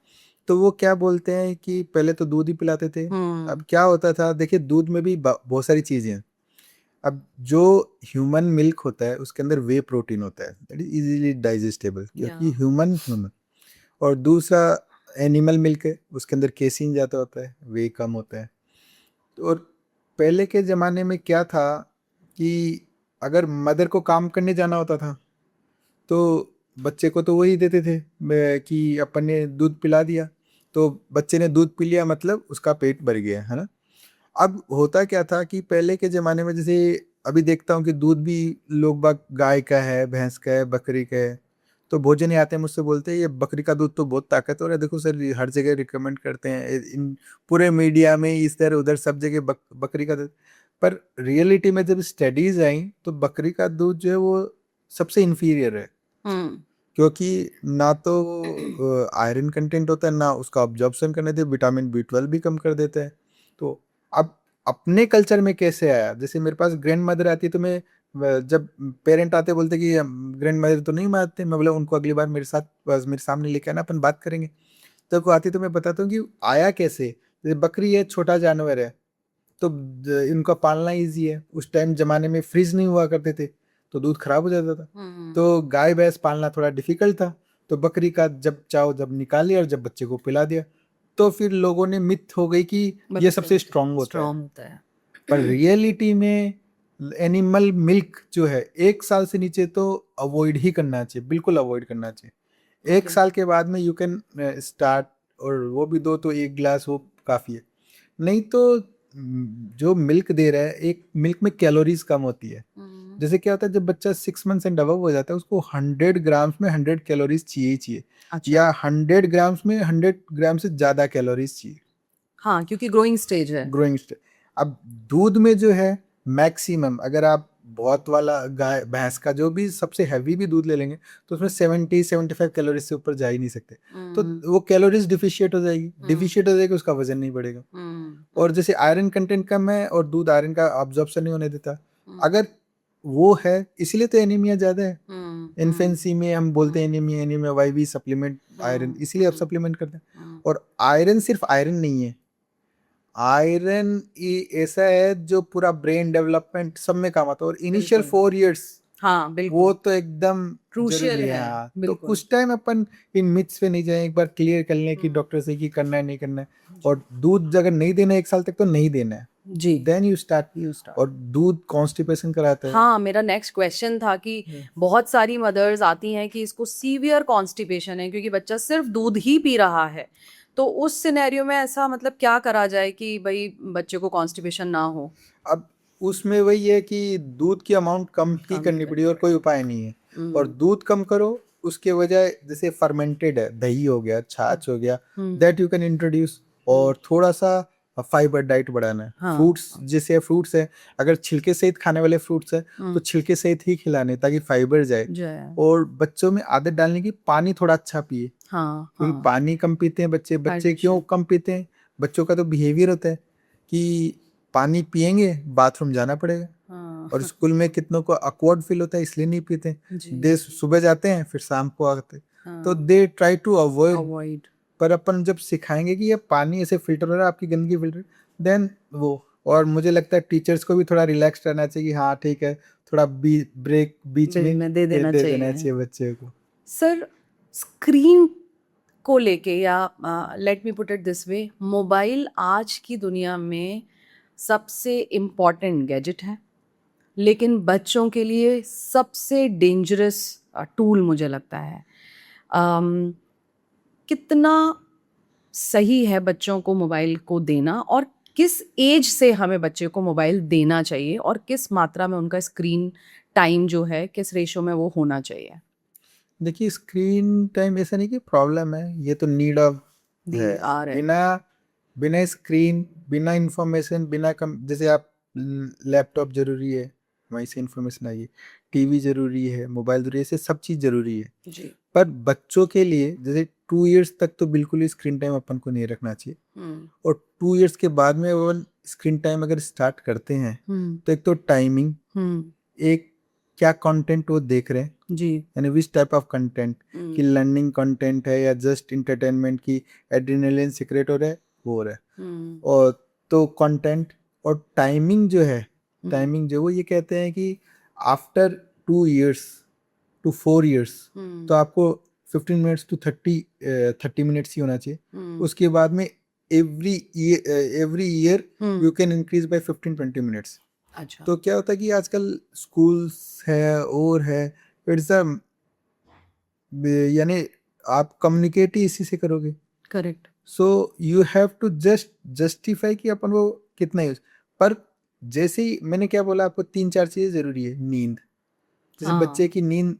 तो वो क्या बोलते हैं कि पहले तो दूध ही पिलाते थे। अब क्या होता था, देखिए दूध में भी बहुत सारी चीजें हैं। अब जो ह्यूमन मिल्क होता है उसके अंदर वे प्रोटीन होता है, दैट इज इजीली डाइजेस्टेबल, क्योंकि ह्यूमन और दूसरा एनिमल मिल्क है, उसके अंदर केसिन ज़्यादा होता है, वे कम होता है। तो और पहले के ज़माने में क्या था कि अगर मदर को काम करने जाना होता था तो बच्चे को तो वही देते थे कि अपन ने दूध पिला दिया, तो बच्चे ने दूध पी लिया मतलब उसका पेट भर गया, है ना। अब होता क्या था कि पहले के ज़माने में, जैसे अभी देखता हूँ कि दूध भी लोग बाग गाय का है, भैंस का है, बकरी का है, तो भोजन आते हैं मुझसे बोलते हैं ये बकरी का दूध तो बहुत ताकतवर है, देखो सर हर जगह रिकमेंड करते हैं, इन पूरे मीडिया में इधर उधर सब जगह बकरी का दूध। पर रियलिटी में जब स्टडीज आई तो बकरी का दूध जो है वो सबसे इन्फीरियर है, क्योंकि ना तो आयरन कंटेंट होता है, ना उसका ऑब्जॉर्प्शन करने दे, विटामिन B12 भी कम कर देता है। तो अब अपने कल्चर में कैसे आया, जैसे मेरे पास ग्रैंड मदर आती है तो मैं जब पेरेंट आते बोलते कि ग्रैंड मदर तो नहीं मानते, मैं बोला उनको अगली बार मेरे साथ मेरे सामने लेके आना, अपन बात करेंगे। तो वो आती तो मैं बताता हूँ कि आया कैसे। जैसे बकरी है, छोटा जानवर है, तो इनका पालना ईजी है। उस टाइम जमाने में फ्रिज नहीं हुआ करते थे तो दूध खराब हो जाता था, तो गाय भैंस पालना थोड़ा डिफिकल्ट था, तो बकरी का जब चाहो जब निकाल लिया और जब बच्चे को पिला दिया, तो फिर लोगों ने मिथ हो गई कि ये सबसे स्ट्रांग होता है। पर रियलिटी में एनिमल मिल्क जो है 1 साल से नीचे तो अवॉइड ही करना चाहिए, बिल्कुल अवॉइड करना चाहिए। 1 साल के बाद में यू कैन स्टार्ट, और वो भी दो तो 1 गिलास वो काफ़ी है। नहीं तो जो मिल्क दे रहा है, एक मिल्क में कैलोरीज कम होती है। जैसे क्या होता है, जब बच्चा 6 मंथ्स एंड अबव हो जाता है उसको 100 ग्राम्स में 100 कैलोरीज चाहिए ही चाहिए। अच्छा। या 100 ग्राम्स में 100 ग्राम से ज़्यादा कैलोरीज चाहिए। हाँ, क्योंकि ग्रोइंग स्टेज है। Growing stage. अब दूध में जो है मैक्सिमम, अगर आप बहुत वाला गाय भैंस का जो भी सबसे हैवी भी दूध ले लेंगे तो उसमें 70-75 कैलोरीज से ऊपर जा ही नहीं सकते। तो वो कैलोरीज डिफिशिएट हो जाएगी, उसका वजन नहीं बढ़ेगा। और जैसे आयरन कंटेंट कम है और दूध आयरन का ऑब्जॉर्प्शन नहीं होने देता, अगर वो है इसीलिए तो एनीमिया ज्यादा है। इन्फेंसी में हम बोलते हैं anaemia why we supplement iron, इसीलिए आप सप्लीमेंट करते हैं। और आयरन सिर्फ आयरन नहीं है, आयरन ऐसा है जो पूरा ब्रेन डेवलपमेंट सब में काम आता है, और इनिशियल 4 years हाँ बिल्कुल वो तो एकदम क्रूशियल है। हाँ। तो बिल्कुल। कुछ टाइम अपन इन मिथ्स पे नहीं जाए, एक बार क्लियर कर लें कि डॉक्टर से कि करना है नहीं करना है। और दूध अगर नहीं देना है 1 साल तक तो नहीं देना है जी। Then you start. और दूध कॉन्स्टिपेशन कराता है। हाँ, मेरा नेक्स्ट क्वेश्चन था कि बहुत सारी मदर्स आती हैं कि इसको सीवियर कॉन्स्टिपेशन है क्योंकि बच्चा सिर्फ दूध ही पी रहा है, तो उस सिनेरियो में ऐसा मतलब क्या करा जाए कि भाई बच्चे को कॉन्स्टिपेशन ना हो? अब उसमें वही है कि दूध की अमाउंट कम ही कम करनी कर पड़ी और कोई उपाय नहीं है। और दूध कम करो, उसके बजाय जैसे फर्मेंटेड है, दही हो गया, छाछ हो गया, दैट यू कैन इंट्रोड्यूस। और थोड़ा सा फाइबर डाइट बढ़ाना है। हाँ फ्रूट्स, जैसे फ्रूट्स है, अगर छिलके सहित खाने वाले फ्रूट्स है तो छिलके सहित ही खिलाने, ताकि फाइबर जाए। जय और बच्चों में आदत डालने की, पानी थोड़ा अच्छा पिए, हाँ क्योंकि हाँ पानी कम पीते हैं बच्चे। बच्चे क्यों हाइड्रेशन कम पीते हैं? बच्चों का तो बिहेवियर होता है कि पानी पियेंगे, बाथरूम जाना पड़ेगा। हाँ और स्कूल में कितनों को अकवर्ड फील होता है, इसलिए नहीं पीते। जी दे सुबह जाते हैं, फिर शाम को आते हैं। तो हाँ they try to avoid. Avoid पर अपन जब सिखाएंगे कि ये पानी ऐसे फिल्टर हो रहा है, आपकी गंदगी फिल्टर, देन वो। और मुझे लगता है टीचर्स को भी थोड़ा रिलैक्स रहना चाहिए कि हाँ ठीक है, थोड़ा ब्रेक बीच में में दे देना दे देना चाहिए। चाहिए बच्चे को। सर स्क्रीन को लेके, या let me put it this way, mobile आज की दुनिया में सबसे इम्पॉर्टेंट गैजेट है, लेकिन बच्चों के लिए सबसे डेंजरस टूल मुझे लगता है। अम, कितना सही है बच्चों को मोबाइल को देना, और किस एज से हमें बच्चे को मोबाइल देना चाहिए, और किस मात्रा में उनका स्क्रीन टाइम जो है किस रेशो में वो होना चाहिए? देखिए, स्क्रीन टाइम ऐसा नहीं कि प्रॉब्लम है, ये तो नीड ऑफ है। नीड आ रहा है। बिना बिना स्क्रीन, बिना इंफॉर्मेशन, बिना कम, जैसे आप लैपटॉप जरूरी है, वहीं से इंफॉर्मेशन आई है। टीवी जरूरी है, मोबाइल जरूरी है, ऐसे सब चीज़ जरूरी है। जी पर बच्चों के लिए जैसे 2 इयर्स तक तो बिल्कुल ही स्क्रीन टाइम अपन को नहीं रखना चाहिए। और 2 इयर्स के बाद में वो स्क्रीन टाइम अगर स्टार्ट करते हैं, तो एक तो टाइमिंग, एक क्या कंटेंट वो देख रहे हैं, जी यानी विच टाइप ऑफ कंटेंट, कि लर्निंग कंटेंट है या जस्ट इंटरटेनमेंट की, एड्रेनलिन सीक्रेट हो रहा है, वो हो रहा है। और तो कंटेंट और टाइमिंग जो है, टाइमिंग जो वो ये कहते हैं कि आफ्टर 2 इयर्स टू 4 इयर्स, तो आपको 15 मिनट्स टू 30 मिनट्स ही होना चाहिए। उसके बाद में every year you can increase by 15-20 minutes. अच्छा तो क्या होता है कि आजकल स्कूल्स है और है, इट्स अ, यानी आप कम्युनिकेट ही इसी से करोगे। Correct so you have to justify कि अपन वो कितना यूज। पर जैसे ही मैंने क्या बोला आपको, 3-4 चीजें जरूरी है। नींद, जैसे हाँ बच्चे की नींद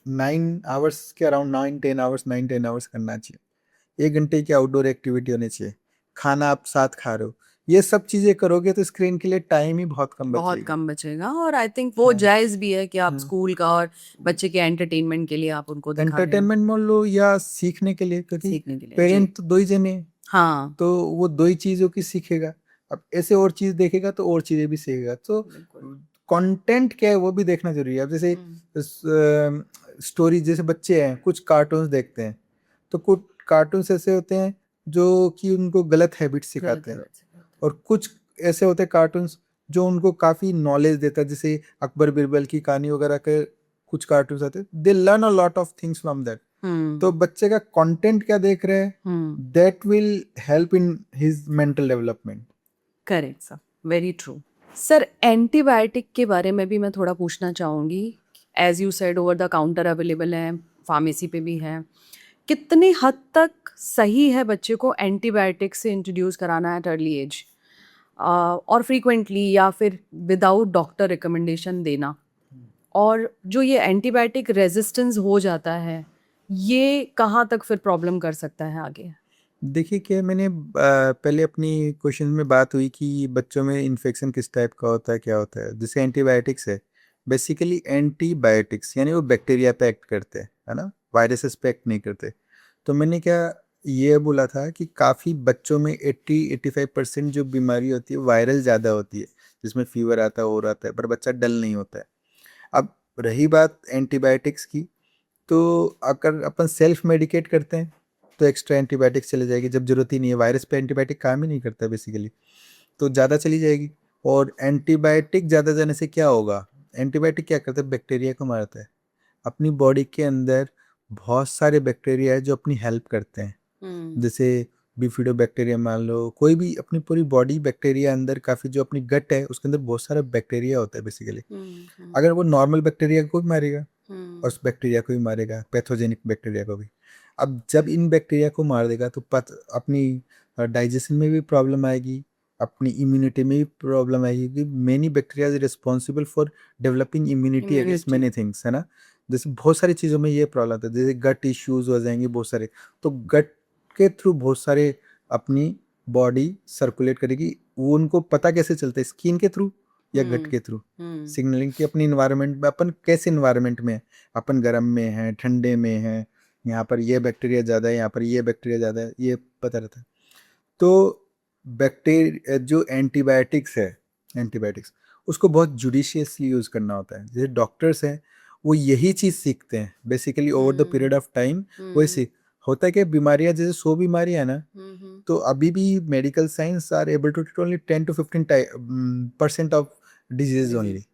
9 आवर्स के अराउंड, 9-10 आवर्स, 9-10 आवर्स करना चाहिए। 1 घंटे की आउटडोर एक्टिविटी होनी चाहिए। खाना आप साथ खा रहे हो, ये सब चीजें करोगे तो स्क्रीन के लिए टाइम ही बहुत कम बहुत बचेगी। कम बचेगा, और आई थिंक वो हाँ, जायज़ भी है कि आप हाँ। स्कूल का और बच्चे के एंटरटेनमेंट के लिए आप उनको दिखा रहे हैं, एंटरटेनमेंट मान लो या सीखने के लिए, क्योंकि सीखने के लिए। जी पेरेंट तो दो ही जने हैं, हाँ तो वो दो ही चीजों की सीखेगा। अब ऐसे और चीज देखेगा तो और चीजें भी सीखेगा। तो बिल्कुल कंटेंट क्या है वो भी देखना जरूरी है। अब जैसे स्टोरी, जैसे बच्चे हैं कुछ कार्टून्स देखते हैं, तो कुछ कार्टून्स ऐसे होते हैं जो कि उनको गलत हैबिट गलत सिखाते है हैं। वैसे। और कुछ ऐसे होते हैं कार्टून्स जो उनको काफी नॉलेज देता है, जैसे अकबर बिरबल की कहानी वगैरह के कुछ कार्टून्स आते हैं, they learn a lot of things from that. तो बच्चे का कंटेंट क्या देख रहे हैं, that will help in his mental development. Correct sir, very true. Sir antibiotic के बारे में भी मैं थोड़ा पूछना चाहूँगी। As you said over the counter available है, फार्मेसी पे भी है। कितने हद तक सही है बच्चे को एंटीबायोटिक से इंट्रोड्यूस कराना एट अर्ली एज, और फ्रीक्वेंटली या फिर विदाउट डॉक्टर रिकमेंडेशन देना? और जो ये एंटीबायोटिक रेजिस्टेंस हो जाता है, ये कहाँ तक फिर प्रॉब्लम कर सकता है आगे? देखिए, क्या मैंने पहले अपनी क्वेश्चन में बात हुई कि बच्चों में इन्फेक्शन किस टाइप का होता है, क्या होता है। जैसे एंटीबायोटिक्स है, बेसिकली एंटीबायोटिक्स यानी वो बैक्टीरिया पे एक्ट करते हैं, है ना, वायरसेस पे एक्ट नहीं करते। तो मैंने क्या ये बोला था कि काफ़ी बच्चों में 80-85% जो बीमारी होती है वायरल ज़्यादा होती है, जिसमें फीवर आता है और आता है, पर बच्चा डल नहीं होता है। अब रही बात एंटीबायोटिक्स की, तो अगर अपन सेल्फ मेडिकेट करते हैं तो एक्स्ट्रा एंटीबायोटिक्स चली जाएगी जब जरूरत ही नहीं है। वायरस पे एंटीबायोटिक काम ही नहीं करता बेसिकली, तो ज़्यादा चली जाएगी। और एंटीबायोटिक ज़्यादा जाने से क्या होगा, एंटीबायोटिक क्या करता है, बैक्टीरिया को मारता है। अपनी बॉडी के अंदर बहुत सारे बैक्टीरिया है जो अपनी हेल्प करते हैं, जैसे बिफिडो बैक्टीरिया मान लो, कोई भी अपनी पूरी बॉडी बैक्टीरिया अंदर काफ़ी, जो अपनी गट है उसके अंदर बहुत सारा बैक्टीरिया होता है बेसिकली। अगर वो नॉर्मल बैक्टीरिया को भी मारेगा और उस बैक्टीरिया को भी मारेगा, पैथोजेनिक बैक्टीरिया को भी। अब जब इन बैक्टीरिया को मार देगा तो अपनी डाइजेशन में भी प्रॉब्लम आएगी, अपनी इम्यूनिटी में भी प्रॉब्लम आएगी, क्योंकि many bacteria is responsible for developing immunity against Immunity. Many things, है ना। जैसे बहुत सारी चीज़ों में ये प्रॉब्लम आता है, जैसे गट इश्यूज हो जाएंगे बहुत सारे, तो गट के थ्रू बहुत सारे अपनी बॉडी सर्कुलेट करेगी। वो उनको पता कैसे चलता है, स्किन के थ्रू या गट के थ्रू सिग्नलिंग की, अपनी इन्वायरमेंट में अपन कैसे इन्वायरमेंट में है, अपन गर्म में है, ठंडे में है, यहाँ पर ये बैक्टीरिया ज़्यादा है, यहाँ पर ये बैक्टीरिया ज़्यादा है, ये पता रहता है। तो बैक्टीरिया जो एंटीबायोटिक्स है, एंटीबायोटिक्स उसको बहुत जुडिशियसली यूज़ करना होता है। जैसे डॉक्टर्स हैं वो यही चीज़ सीखते हैं basically over the period of time. वो ऐसे होता है कि बीमारियां जैसे 100 बीमारियां ना, तो अभी भी medical science are able to treat only 10 to 15% of disease only.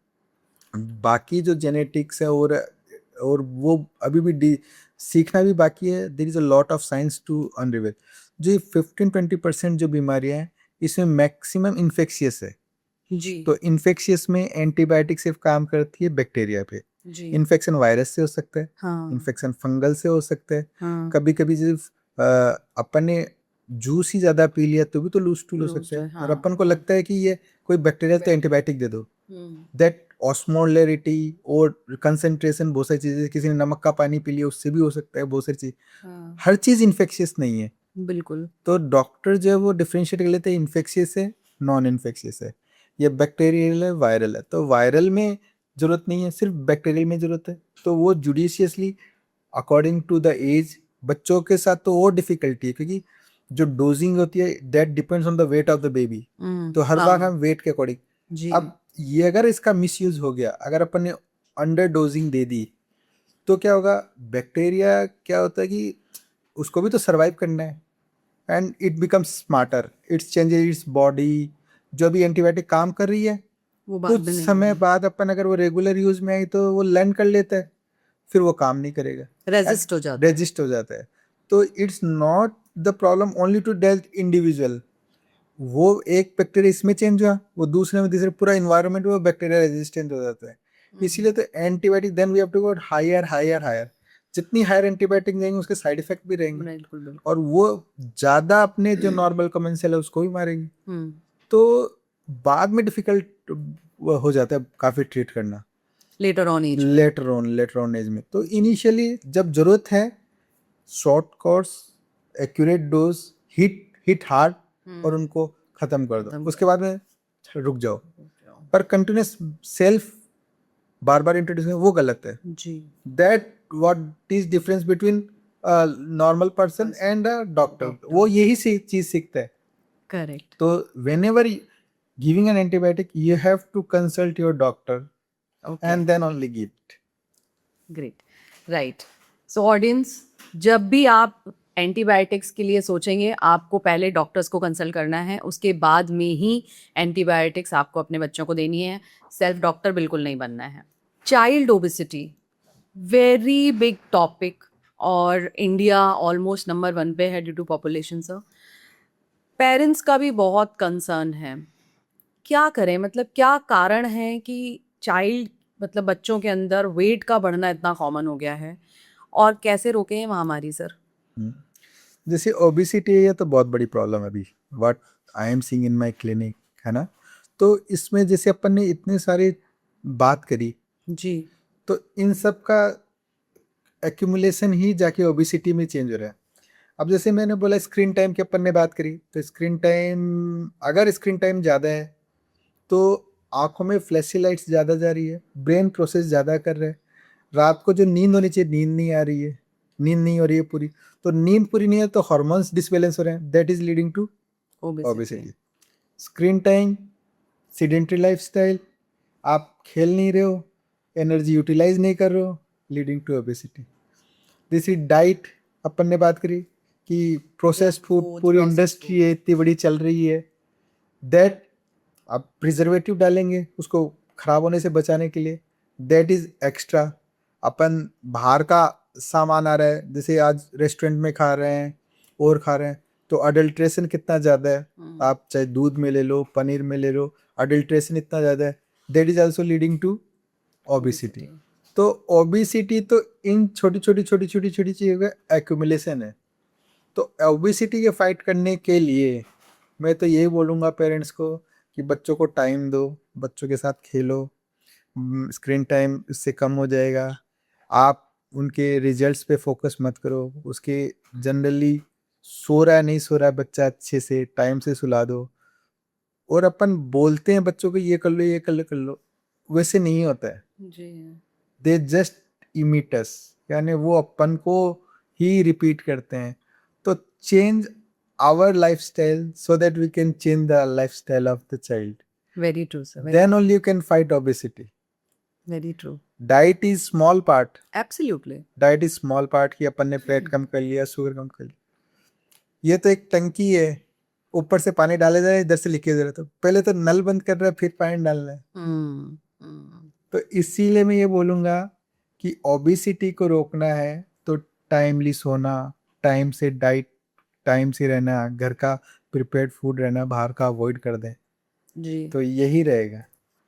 बाकी जो जेनेटिक्स है और वो अभी भी सीखना भी बाकी है। There is a lot of science to unravel. जो 15-20% जो बीमारियां हैं इसमें मैक्सिमम इन्फेक्शियस है। जी तो इन्फेक्शियस में एंटीबायोटिक सिर्फ काम करती है बैक्टीरिया पे। जी इन्फेक्शन वायरस से हो सकता है, हाँ इन्फेक्शन फंगल से हो सकता है, हाँ कभी कभी सिर्फ अपन ने जूस ही ज्यादा पी लिया तो भी तो लूज टूल हो Loose सकता है। है, और हाँ अपन को हाँ लगता है कि ये कोई बैक्टीरिया तो एंटीबायोटिक दे दो। दैट ऑस्मोलैरिटी और कंसंट्रेशन, बहुत सारी चीजें, किसी ने नमक का पानी पी लिया उससे भी हो सकता है, बहुत सारी चीज, हाँ हर चीज इन्फेक्शियस नहीं है। बिल्कुल तो डॉक्टर जो है वो डिफ्रेंशिएट कर लेते हैं इन्फेक्शियस है, नॉन इन्फेक्शियस है, ये बैक्टीरियल है, वायरल है। तो वायरल में जरूरत नहीं है, सिर्फ बैक्टीरियल में जरूरत है। तो वो judiciously according to the age, बच्चों के साथ तो और डिफिकल्टी है क्योंकि जो डोजिंग होती है that depends on the weight of the baby. तो हर बार हाँ हम वेट के अकॉर्डिंग, जी अब ये अगर इसका मिसयूज हो गया, अगर अपन ने अंडर डोजिंग दे दी तो क्या होगा, बैक्टीरिया क्या होता है कि उसको भी तो सरवाइव करना है and it becomes smarter, it's changes its body. जो भी एंटीबायोटिक काम कर रही है वो कुछ बाद में समय बाद अपन अगर वो रेगुलर यूज में आई तो वो लर्न कर लेता है, फिर वो काम नहीं करेगा, रेजिस्ट हो जाता है रेजिस्ट हो जाता है। तो it's not the problem only to डेल्थ इंडिविजुअल। वो एक बैक्टीरिया इसमें चेंज हुआ, वो दूसरे में तीसरे पूरा इन्वायरमेंट में वो बैक्टीरिया रेजिस्टेंट हो जाता है। इसीलिए तो antibiotic then we have to go higher higher higher. जितनी हायर एंटीबायोटिक देंगे उसके साइड इफेक्ट भी रहेंगे बिल्कुल बिल्कुल और वो ज्यादा अपने जो नॉर्मल कॉमन सेल है उसको भी मारेंगे। हम्म तो बाद में डिफिकल्ट हो जाता है काफी ट्रीट करना लेटर ऑन एज में। तो इनिशियली जब जरूरत है, short course, accurate dose, hit hit hard और उनको खत्म कर दो, उसके बाद में रुक जाओ। पर कंटिन्यूस सेल्फ बार बार इंट्रोड्यूस वो गलत है। जी that what is difference between normal person and a doctor, वो यही चीज सीखता है। करेक्ट तो whenever giving an antibiotic you have to consult your doctor okay and then only give it. Great right so audience जब भी आप एंटीबायोटिक्स के लिए सोचेंगे आपको पहले डॉक्टर्स को कंसल्ट करना है, उसके बाद में ही एंटीबायोटिक्स आपको अपने बच्चों को देनी है। सेल्फ डॉक्टर बिल्कुल नहीं बनना है। Child obesity very big topic और इंडिया ऑलमोस्ट नंबर 1 पे है due to population sir. Parents का भी बहुत कंसर्न है। क्या करें, मतलब क्या कारण है कि चाइल्ड मतलब बच्चों के अंदर वेट का बढ़ना इतना कॉमन हो गया है और कैसे रोकें ये महामारी सर? जैसे ओबिसिटी है, ये तो बहुत बड़ी प्रॉब्लम है अभी, what I am seeing in my clinic, है ना। तो इसमें जैसे अपन ने इतने सारे बात करी, जी तो इन सब का एक्यूमुलेशन ही जाके ओबिसिटी में चेंज हो रहा है। अब जैसे मैंने बोला स्क्रीन टाइम की अपन ने बात करी, तो स्क्रीन टाइम, अगर स्क्रीन टाइम ज़्यादा है तो आंखों में फ्लैशी लाइट्स ज़्यादा जा रही है, ब्रेन प्रोसेस ज़्यादा कर रहा है, रात को जो नींद होनी चाहिए नींद नहीं आ रही है, नींद नहीं हो रही है पूरी। तो नींद पूरी नहीं है तो हार्मोन्स डिसबैलेंस हो रहे हैं, that is leading to obesity. Screen time, sedentary lifestyle, आप खेल नहीं रहे हो, एनर्जी यूटिलाइज नहीं कर रहे हो, leading to obesity. This is diet, अपन ने बात करी कि प्रोसेस्ड फूड पूरी इंडस्ट्री है इतनी बड़ी चल रही है, दैट आप प्रिजर्वेटिव डालेंगे उसको खराब होने से बचाने के लिए, दैट इज एक्स्ट्रा। अपन बाहर का सामान आ रहा है, जैसे आज रेस्टोरेंट में खा रहे हैं और खा रहे हैं, तो अडल्ट्रेशन कितना ज़्यादा है, आप चाहे दूध में ले लो, पनीर में ले लो, अडल्ट्रेशन इतना ज़्यादा है, that is also leading to obesity. तो ओबिसिटी तो इन छोटी छोटी चीज़ों का एक्यूमुलेशन है। तो ओबिसिटी के फाइट करने के लिए मैं तो यही बोलूँगा पेरेंट्स को कि बच्चों को टाइम दो, बच्चों के साथ खेलो, स्क्रीन टाइम इससे कम हो जाएगा। आप उनके रिजल्ट्स पे फोकस मत करो, उसके जनरली सो रहा है नहीं सो रहा है बच्चा, अच्छे से टाइम से सुला दो। और अपन बोलते हैं बच्चों को ये कर लो ये कर लो, वैसे नहीं होता है। जी। दे जस्ट इमिट अस, यानी वो अपन को ही रिपीट करते हैं। तो change our lifestyle so that we can change the lifestyle of the child, very true sir, then only you can fight obesity. Very true, diet is small part, absolutely. Diet is small part कि अपन ने फैट कम कर लिया, शुगर कम कर लिया। ये तो एक टंकी है, ऊपर से पानी डाले जाए, इधर से लीकेज हो रहा है, तो पहले तो नल बंद कर रहा है फिर पानी डालना है। तो इसीलिए मैं ये बोलूँगा कि ओबेसिटी को रोकना है तो टाइमली सोना, टाइम से डाइट, टाइम से रहना, घर का प्रिपेयर्ड फूड रहना, बाहर का अवॉइड कर दें, जी तो यही रहेगा।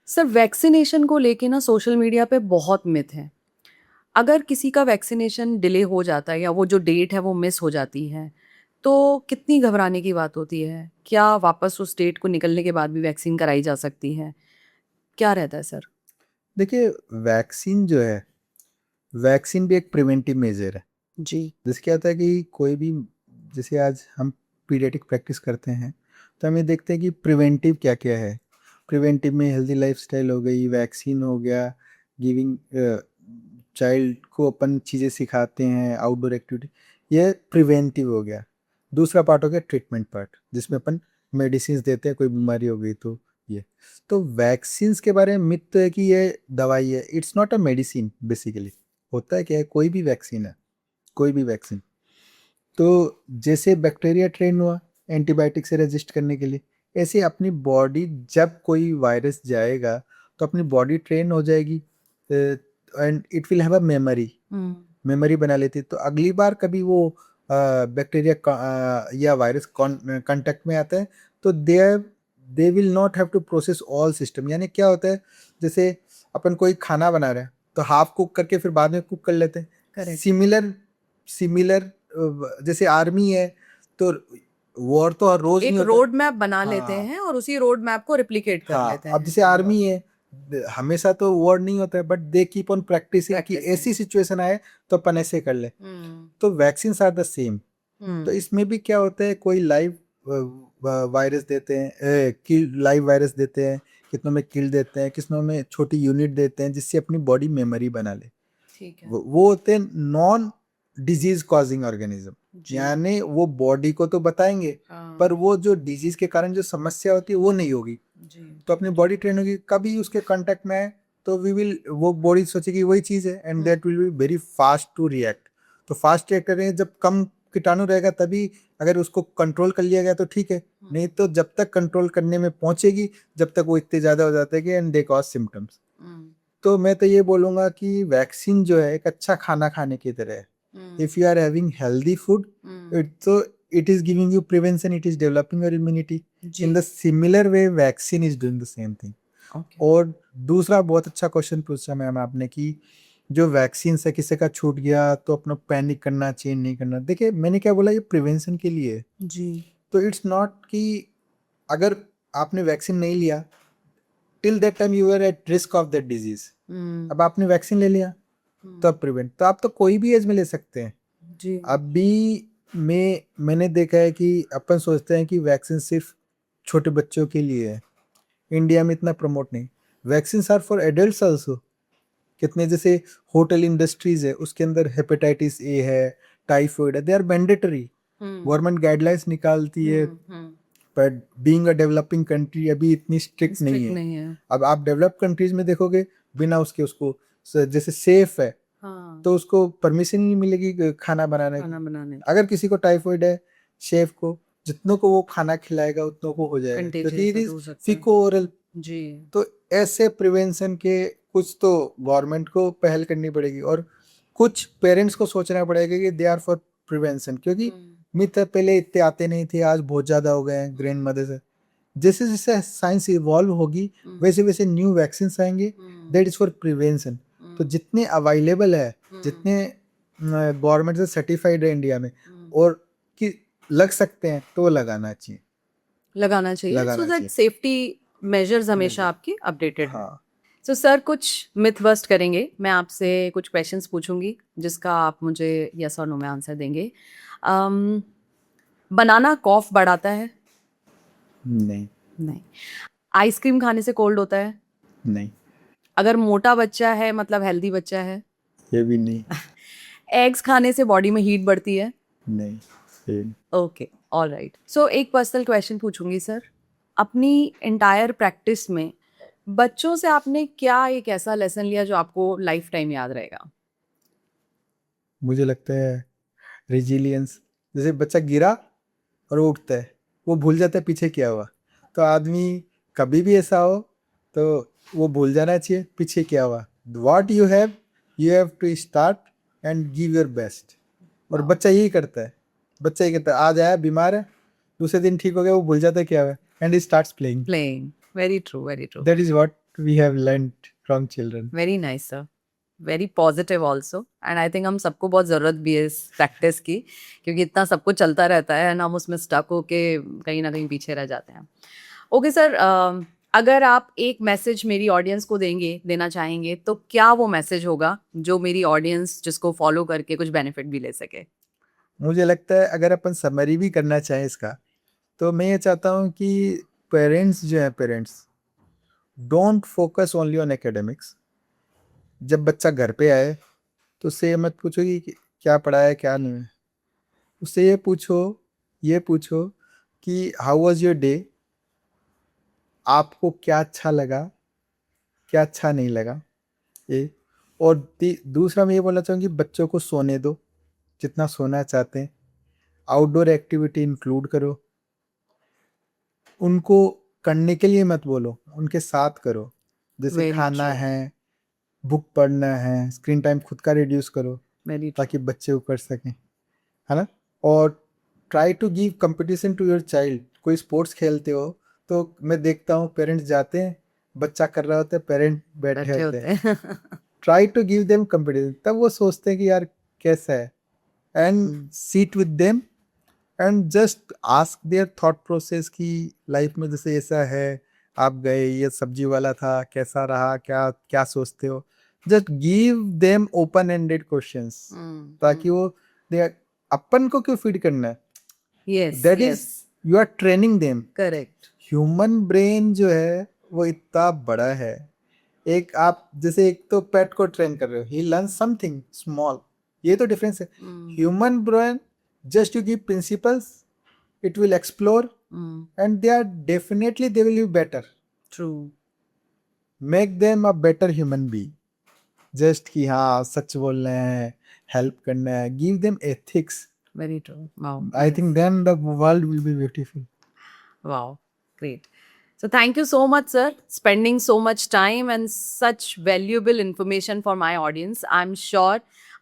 सर, वैक्सीनेशन को लेके ना सोशल मीडिया पे बहुत मिथ है। अगर किसी का वैक्सीनेशन डिले हो जाता है या वो जो डेट है वो मिस हो जाती है, तो कितनी घबराने की बात होती है? क्या वापस उस डेट को निकलने के बाद भी वैक्सीन कराई जा सकती है? क्या रहता है सर? देखिए, वैक्सीन जो है, वैक्सीन भी एक प्रिवेंटिव मेजर है। जी। जैसे क्या होता है कि कोई भी, जैसे आज हम पीडियाट्रिक प्रैक्टिस करते हैं तो हम ये देखते हैं कि प्रिवेंटिव क्या क्या है। प्रिवेंटिव में हेल्दी लाइफस्टाइल हो गई, वैक्सीन हो गया, गिविंग चाइल्ड को अपन चीज़ें सिखाते हैं, आउटडोर एक्टिविटी, ये प्रिवेंटिव हो गया। दूसरा पार्ट हो गया ट्रीटमेंट पार्ट, जिसमें अपन मेडिसिन देते हैं, कोई बीमारी हो गई तो ये। तो वैक्सीन्स के बारे में मिथ तो है कि ये दवाई है, it's not a medicine basically. होता है क्या है, कोई भी वैक्सीन है, कोई भी वैक्सीन, तो जैसे बैक्टीरिया ट्रेन हुआ एंटीबायोटिक से रेजिस्ट करने के लिए, ऐसे अपनी बॉडी, जब कोई वायरस जाएगा तो अपनी बॉडी ट्रेन हो जाएगी and it will have a memory, memory बना लेती है। तो अगली बार कभी वो बैक्टीरिया या वायरस कांटेक्ट में आता है तो they will not have to process all system. यानी क्या होता है, जैसे अपन कोई खाना बना रहे हैं तो हाफ कुक करके फिर बाद में कुक कर लेते हैं। करेक्ट। सिमिलर जैसे आर्मी है तो वॉर तो हर रोज नहीं एक होता। रोड मैप बना लेते हाँ हैं और उसी रोड मैप को रिप्लिकेट कर हाँ, लेते हैं। अब जैसे आर्मी है, हमेशा तो वॉर नहीं होता है, but they keep on practising कि ऐसी सिचुएशन आए तो अपन ऐसे कर ले। तो वैक्सीन आर द सेम। तो इसमें भी क्या होता है, कोई लाइव वायरस देते हैं, लाइव वायरस देते हैं, कितनों में किल देते हैं, कितनों में छोटी यूनिट देते हैं जिससे अपनी बॉडी मेमोरी बना ले। ठीक है। वो होते हैं नॉन डिजीज कॉजिंग ऑर्गेनिज्म, यानी वो बॉडी को तो बताएंगे पर वो जो डिजीज के कारण जो समस्या होती है वो नहीं होगी। तो अपनी बॉडी ट्रेन होगी, कभी उसके कांटेक्ट में आए तो वो बॉडी सोचेगी वही चीज है and that will be very fast to react. तो फास्ट रिएक्ट करें, जब कम कीटाणु रहेगा तभी, अगर उसको कंट्रोल कर लिया गया तो ठीक है, नहीं तो जब तक कंट्रोल करने में पहुंचेगी जब तक वो इतने ज्यादा हो जाते हैं कि एंड दे कॉज सिम्टम्स। तो मैं तो ये बोलूंगा कि वैक्सीन जो है एक अच्छा खाना खाने की तरह है। If you are having healthy food, it is giving you prevention, it is developing your immunity. In the similar way, vaccine is doing the same thing. और दूसरा बहुत अच्छा क्वेश्चन पूछा मैम आपने कि जो वैक्सीन से किसी का छूट गया तो अपना पैनिक करना, चेंज नहीं करना। देखिए, मैंने क्या बोला, ये प्रिवेंशन के लिए है। जी। तो इट्स नॉट कि अगर आपने वैक्सीन नहीं लिया, till that time you are at risk of that disease. अब आपने वैक्सीन ले लिया तो अब प्रिवेंट, तो आप तो कोई भी एज में ले सकते हैं। जी। अभी मैंने देखा है कि अपन सोचते हैं कि वैक्सीन सिर्फ छोटे बच्चों के लिए है, इंडिया में इतना प्रमोट नहीं। Vaccine are for adults also. कितने जैसे होटल इंडस्ट्रीज है, उसके अंदर हेपेटाइटिस ए है, टाइफाइड है, they are mandatory. Government guidelines निकालती है, पर बीइंग अ डेवलपिंग कंट्री अभी इतनी स्ट्रिक्ट नहीं है। अब आप डेवलप कंट्रीज में देखोगे, बिना उसको जैसे सेफ है तो उसको परमिशन नहीं मिलेगी खाना बनाने। अगर किसी को टाइफाइड है, शेफ को जितनों को वो खाना खिलाएगा उतनों को हो जाएगा, क्योंकि इट इज फीको ओरल। जी। तो ऐसे प्रिवेंशन के कुछ तो गवर्नमेंट को पहल करनी पड़ेगी और कुछ पेरेंट्स को सोचना पड़ेगा कि दे आर फॉर प्रिवेंशन, क्योंकि मिथ पहले इतने आते नहीं थे, आज बहुत ज्यादा हो गए हैं ग्रैंड मदर से। जैसे जैसे साइंस इवॉल्व होगी वैसे वैसे न्यू वैक्सीन आएंगे, दैट इज फॉर प्रिवेंशन। तो जितने अवेलेबल है, जितने गवर्नमेंट से सर्टिफाइड है इंडिया में और कि लग सकते हैं तो वो लगाना चाहिए। लगाना चाहिए लगाना सो दैट चाहिए। सेफ्टी मेजर्स हमेशा आपकी अपडेटेड है। हाँ, सो सर कुछ मिथ बस्ट करेंगे, मैं आपसे कुछ क्वेश्चंस पूछूंगी जिसका आप मुझे यस और नो में आंसर देंगे। बनाना कॉफ बढ़ाता है? नहीं, नहीं। आइसक्रीम खाने से कोल्ड होता है? नहीं, अगर मोटा बच्चा है मतलब हेल्दी बच्चा है? ये भी नहीं, एग्स खाने से बॉडी में हीट बढ़ती है? नहीं, ये नहीं। Okay, alright. सो एक पर्सनल क्वेश्चन पूछूंगी सर, अपनी एंटायर प्रैक्टिस में बच्चों से आपने क्या एक ऐसा लेसन लिया जो आपको लाइफ टाइम याद रहेगा? मुझे लगता है रेजिलियंस। जैसे बच्चा गिरा और वो उठता है, वो भूल जाता है पीछे क्या हुआ। तो आदमी कभी भी ऐसा हो तो वो भूल जाना चाहिए पीछे क्या हुआ। What you have to start and give your best. और बच्चा यही करता है, बच्चा यही करता है। आज आया बीमार है, दूसरे दिन ठीक हो गया, वो भूल जाता है क्या हुआ and he starts playing. Playing, very true, very true. That is what we have learned from children. Very nice sir, very positive also, and I think हम सबको बहुत ज़रूरत भी है इस प्रैक्टिस की, क्योंकि इतना सब कुछ चलता रहता है एंड हम उसमें स्टक होके कहीं ना कहीं पीछे रह जाते हैं। ओके सर, अगर आप एक मैसेज मेरी ऑडियंस को देना चाहेंगे तो क्या वो मैसेज होगा जो मेरी ऑडियंस जिसको फॉलो करके कुछ बेनिफिट भी ले सके? मुझे लगता है अगर अपन समरी भी करना चाहें इसका, तो मैं ये चाहता हूँ कि parents don't focus only on academics. जब बच्चा घर पे आए तो उससे ये मत पूछो कि क्या पढ़ा है क्या नहीं है। उससे ये पूछो कि हाउ वाज योर डे, आपको क्या अच्छा लगा, क्या अच्छा नहीं लगा। ये और दूसरा मैं ये बोलना चाहूँगी, बच्चों को सोने दो जितना सोना चाहते हैं। आउटडोर एक्टिविटी इंक्लूड करो, उनको करने के लिए मत बोलो, उनके साथ करो। जैसे वेरी खाना ट्रू, है, बुक पढ़ना है, स्क्रीन टाइम खुद का रिड्यूस करो वेरी ट्रू। ताकि बच्चे वो कर सकें, है ना। और try to give competition to your child. कोई स्पोर्ट्स खेलते हो तो मैं देखता हूँ पेरेंट्स जाते हैं, बच्चा कर रहा होता है, पेरेंट बैठे बैठे होते होते हैं। हैं। Try to give them competition, तब वो सोचते हैं कि यार कैसा है, and sit with them and just ask their thought process की लाइफ में जैसे ऐसा है, आप गए, ये सब्जी वाला था, कैसा रहा, क्या क्या सोचते हो। Just give them open ended questions ताकि वो दे, अपन को क्यों फीड करना है। Yes that is yes, you are training them. Correct. Human brain जो है वो इतना बड़ा है। एक आप जैसे एक तो पेट को ट्रेन कर रहे हो, ही लर्न समथिंग स्मॉल, ये तो डिफरेंस है। Human brain just you give principles, it will explore and they will be better. True, Make them a better human being. Just कि हाँ सच बोलना है, हेल्प करना है, give them ethics. Very true. Wow, I think then the world will be beautiful. wow, great. So thank you so much, sir, spending so much time and such valuable information for my audience. I'm sure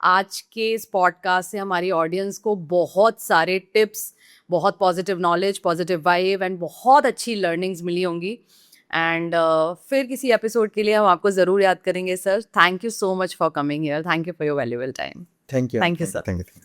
आज के इस पॉडकास्ट से हमारी ऑडियंस को बहुत सारे टिप्स, बहुत positive knowledge, positive vibe and बहुत अच्छी लर्निंग्स मिली होंगी। एंड फिर किसी एपिसोड के लिए हम आपको ज़रूर याद करेंगे sir. Thank you so much for coming here, thank you for your valuable time. Thank you. Thank you, sir. Thank you.